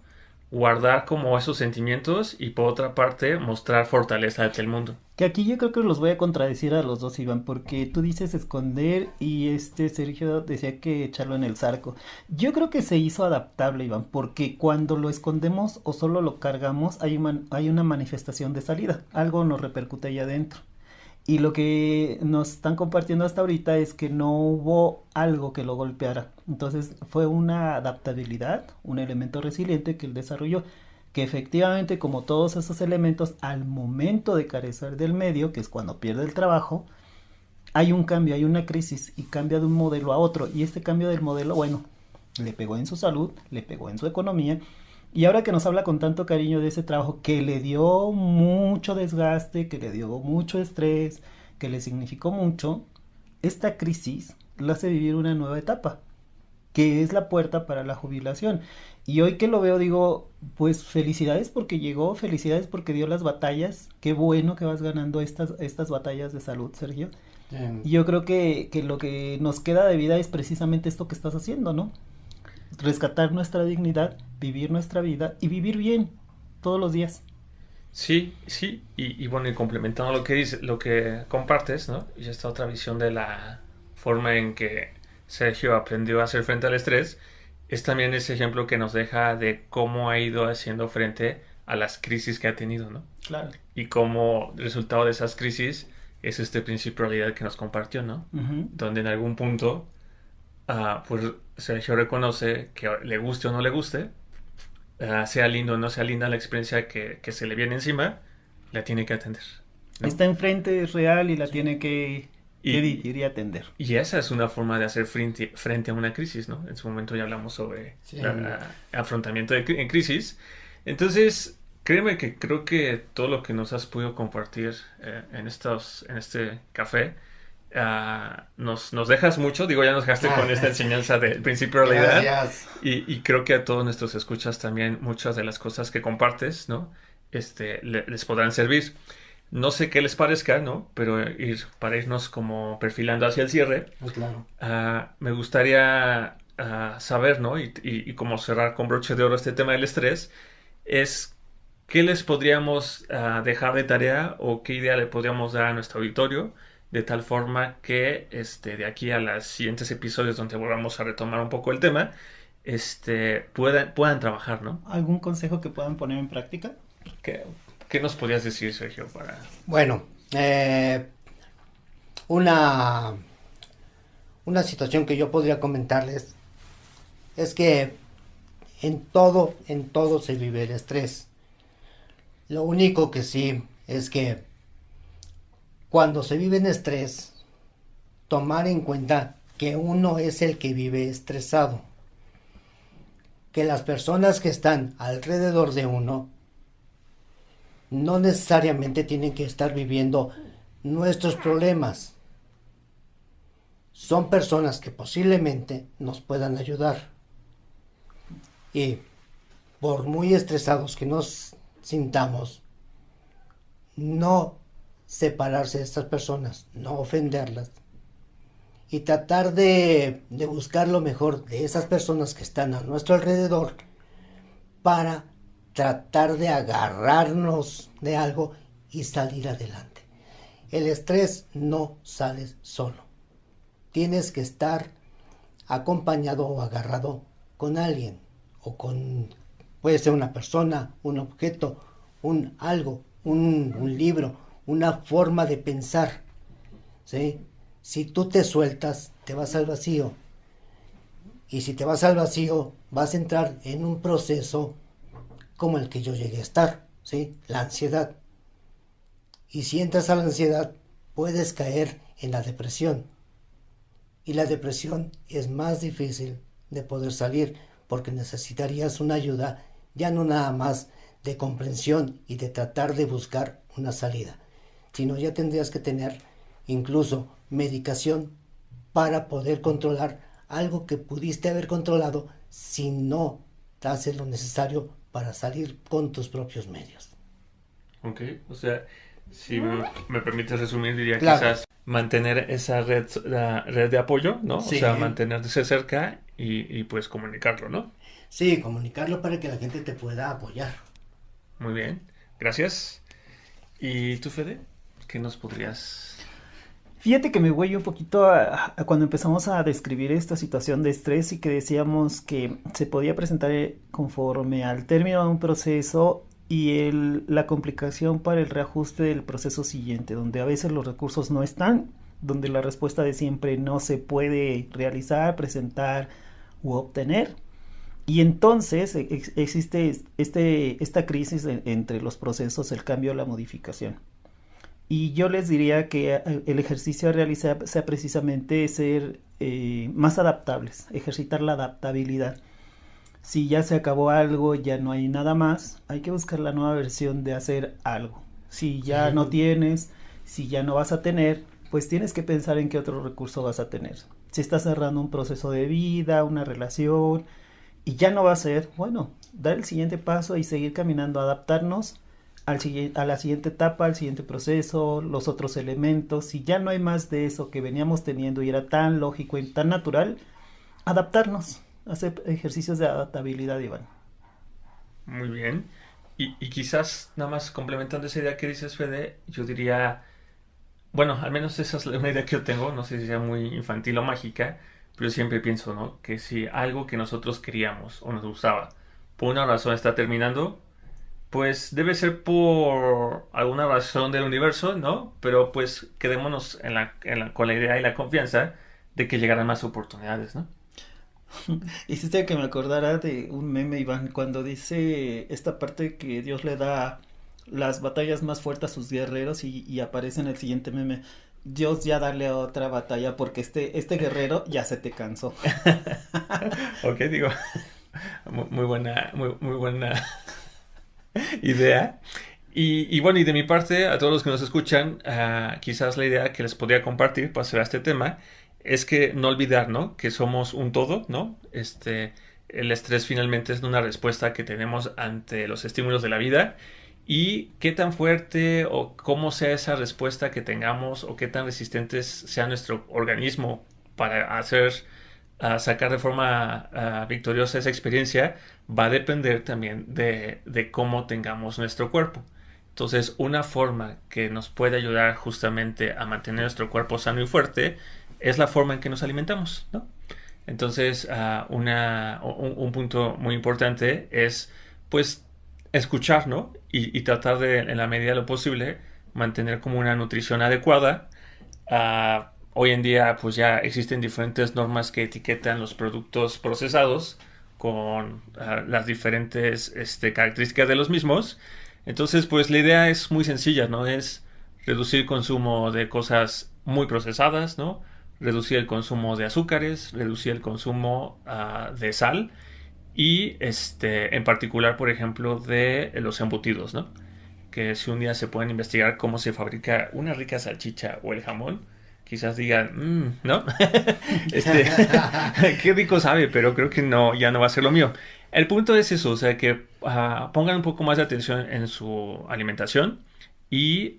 guardar como esos sentimientos y por otra parte mostrar fortaleza ante el mundo. Que aquí yo creo que los voy a contradecir a los dos, Iván, porque tú dices esconder y Sergio decía que echarlo en el zarco. Yo creo que se hizo adaptable, Iván, porque cuando lo escondemos o solo lo cargamos, hay una manifestación de salida, algo nos repercute ahí adentro. Y lo que nos están compartiendo hasta ahorita es que no hubo algo que lo golpeara. Entonces fue una adaptabilidad, un elemento resiliente que él desarrolló, que efectivamente, como todos esos elementos, al momento de carecer del medio, que es cuando pierde el trabajo, hay un cambio, hay una crisis y cambia de un modelo a otro. Y este cambio del modelo, bueno, le pegó en su salud, le pegó en su economía. Y ahora que nos habla con tanto cariño de ese trabajo que le dio mucho desgaste, que le dio mucho estrés, que le significó mucho, esta crisis le hace vivir una nueva etapa, que es la puerta para la jubilación. Y hoy que lo veo digo, pues felicidades porque llegó, felicidades porque dio las batallas, qué bueno que vas ganando estas batallas de salud, Sergio. Y yo creo que lo que nos queda de vida es precisamente esto que estás haciendo, ¿no? Rescatar nuestra dignidad, vivir nuestra vida y vivir bien todos los días. Sí, sí, y bueno, y complementando lo que dice, lo que compartes, ¿no? Y esta otra visión de la forma en que Sergio aprendió a hacer frente al estrés, es también ese ejemplo que nos deja de cómo ha ido haciendo frente a las crisis que ha tenido, ¿no? Claro. Y cómo el resultado de esas crisis es este principio de realidad que nos compartió, ¿no? Uh-huh. Donde en algún punto, pues Sergio reconoce que le guste o no le guste, sea lindo o no sea linda la experiencia que se le viene encima, la tiene que atender, ¿no? Está enfrente, es real y la tiene que vivir y atender. Y esa es una forma de hacer frente a una crisis, ¿no? En su momento ya hablamos sobre afrontamiento en crisis. Entonces, créeme que creo que todo lo que nos has podido compartir en este café, nos dejas mucho. Digo, ya nos dejaste con esta enseñanza del principio de realidad. Gracias. Y creo que a todos nuestros escuchas también muchas de las cosas que compartes, ¿no? Les podrán servir. No sé qué les parezca, ¿no? Pero para irnos como perfilando hacia el cierre, Muy claro. me gustaría saber, ¿no? Y como cerrar con broche de oro este tema del estrés, es qué les podríamos dejar de tarea o qué idea le podríamos dar a nuestro auditorio, de tal forma que de aquí a los siguientes episodios donde volvamos a retomar un poco el tema, puedan trabajar, ¿no? ¿Algún consejo que puedan poner en práctica? ¿Qué nos podrías decir, Sergio, para...? Bueno, una situación que yo podría comentarles es que en todo se vive el estrés. Lo único que sí es que cuando se vive en estrés, tomar en cuenta que uno es el que vive estresado, que las personas que están alrededor de uno no necesariamente tienen que estar viviendo nuestros problemas. Son personas que posiblemente nos puedan ayudar. Y por muy estresados que nos sintamos, no separarse de estas personas, no ofenderlas. Y tratar de buscar lo mejor de esas personas que están a nuestro alrededor para tratar de agarrarnos de algo y salir adelante. El estrés no sale solo. Tienes que estar acompañado o agarrado con alguien o puede ser una persona, un objeto, un libro, una forma de pensar, ¿sí? Si tú te sueltas, te vas al vacío. Y si te vas al vacío, vas a entrar en un proceso como el que yo llegué a estar, ¿sí? La ansiedad. Y si entras a la ansiedad, puedes caer en la depresión. Y la depresión es más difícil de poder salir porque necesitarías una ayuda, ya no nada más de comprensión y de tratar de buscar una salida, sino ya tendrías que tener incluso medicación para poder controlar algo que pudiste haber controlado si no haces lo necesario para salir con tus propios medios. Ok, o sea, si me permites resumir, diría claro. Quizás mantener esa red de apoyo, ¿no? Sí. O sea, mantenerse cerca y pues comunicarlo, ¿no? Sí, comunicarlo para que la gente te pueda apoyar. Muy bien, gracias. ¿Y tú, Fede? ¿Qué nos podrías...? Fíjate que me voy un poquito a cuando empezamos a describir esta situación de estrés y que decíamos que se podía presentar conforme al término de un proceso y la complicación para el reajuste del proceso siguiente, donde a veces los recursos no están, donde la respuesta de siempre no se puede realizar, presentar u obtener. Y entonces existe esta crisis entre los procesos, el cambio, la modificación. Y yo les diría que el ejercicio a realizar sea precisamente ser más adaptables, ejercitar la adaptabilidad. Si ya se acabó algo, ya no hay nada más, hay que buscar la nueva versión de hacer algo. Si ya no tienes, si ya no vas a tener, pues tienes que pensar en qué otro recurso vas a tener. Si estás cerrando un proceso de vida, una relación, y ya no va a ser, bueno, dar el siguiente paso y seguir caminando, adaptarnos a la siguiente etapa, al siguiente proceso, los otros elementos. Si ya no hay más de eso que veníamos teniendo y era tan lógico y tan natural, adaptarnos, hacer ejercicios de adaptabilidad, Iván. Muy bien. Y quizás, nada más complementando esa idea que dices, Fede, yo diría, bueno, al menos esa es una idea que yo tengo, no sé si sea muy infantil o mágica, pero yo siempre pienso, ¿no? Que si algo que nosotros queríamos o nos gustaba, por una razón está terminando, pues debe ser por alguna razón del universo, ¿no? Pero pues quedémonos con la idea y la confianza de que llegarán más oportunidades, ¿no? Hiciste que me acordara de un meme, Iván, cuando dice esta parte que Dios le da las batallas más fuertes a sus guerreros y aparece en el siguiente meme. Dios ya darle otra batalla porque este guerrero ya se te cansó. Ok, digo, muy buena, muy buena idea. Y bueno, y de mi parte, a todos los que nos escuchan, quizás la idea que les podría compartir para cerrar este tema es que no olvidar, ¿no? Que somos un todo, ¿no? El estrés finalmente es una respuesta que tenemos ante los estímulos de la vida y qué tan fuerte o cómo sea esa respuesta que tengamos o qué tan resistentes sea nuestro organismo para sacar de forma victoriosa esa experiencia va a depender también de cómo tengamos nuestro cuerpo. Entonces, una forma que nos puede ayudar justamente a mantener nuestro cuerpo sano y fuerte es la forma en que nos alimentamos, ¿no? Entonces, un punto muy importante es, pues, escuchar, ¿no? Y tratar de, en la medida de lo posible, mantener como una nutrición adecuada. Hoy en día, pues ya existen diferentes normas que etiquetan los productos procesados con las diferentes características de los mismos. Entonces, pues la idea es muy sencilla, ¿no? Es reducir el consumo de cosas muy procesadas, ¿no? Reducir el consumo de azúcares, reducir el consumo de sal y en particular, por ejemplo, de los embutidos, ¿no? Que si un día se pueden investigar cómo se fabrica una rica salchicha o el jamón, quizás digan, ¿no? Qué rico sabe, pero creo que no, ya no va a ser lo mío. El punto es eso, o sea, que pongan un poco más de atención en su alimentación y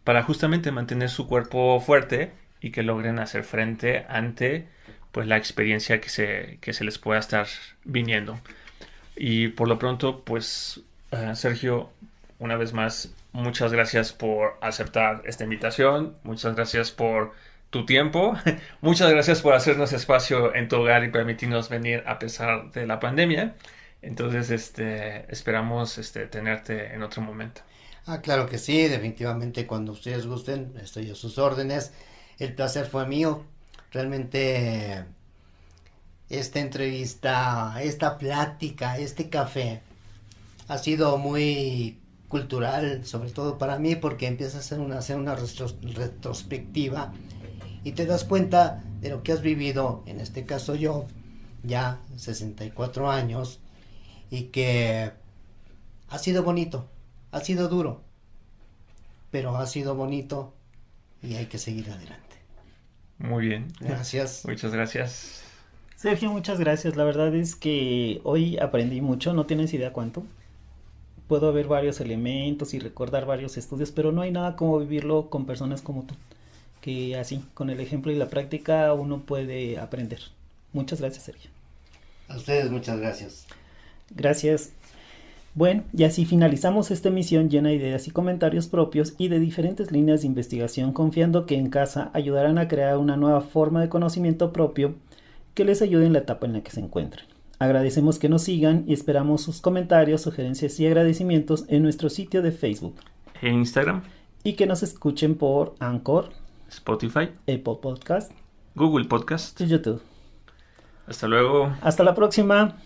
para justamente mantener su cuerpo fuerte y que logren hacer frente ante pues la experiencia que se les pueda estar viniendo. Y por lo pronto, pues Sergio, una vez más, muchas gracias por aceptar esta invitación, muchas gracias por tu tiempo, muchas gracias por hacernos espacio en tu hogar y permitirnos venir a pesar de la pandemia. Entonces, esperamos tenerte en otro momento. Claro que sí, definitivamente cuando ustedes gusten, estoy a sus órdenes. El placer fue mío. Realmente esta entrevista, esta plática, este café ha sido muy cultural, sobre todo para mí, porque empiezas a hacer una retrospectiva y te das cuenta de lo que has vivido, en este caso yo, ya 64 años, y que ha sido bonito, ha sido duro, pero ha sido bonito y hay que seguir adelante. Muy bien. Gracias. Muchas gracias. Sergio, muchas gracias. La verdad es que hoy aprendí mucho, no tienes idea cuánto. Puedo ver varios elementos y recordar varios estudios, pero no hay nada como vivirlo con personas como tú, que así, con el ejemplo y la práctica, uno puede aprender. Muchas gracias, Sergio. A ustedes muchas gracias. Gracias. Bueno, y así finalizamos esta emisión llena de ideas y comentarios propios y de diferentes líneas de investigación, confiando que en casa ayudarán a crear una nueva forma de conocimiento propio que les ayude en la etapa en la que se encuentren. Agradecemos que nos sigan y esperamos sus comentarios, sugerencias y agradecimientos en nuestro sitio de Facebook e Instagram, y que nos escuchen por Anchor, Spotify, Apple Podcast, Google Podcast y YouTube. Hasta luego. Hasta la próxima.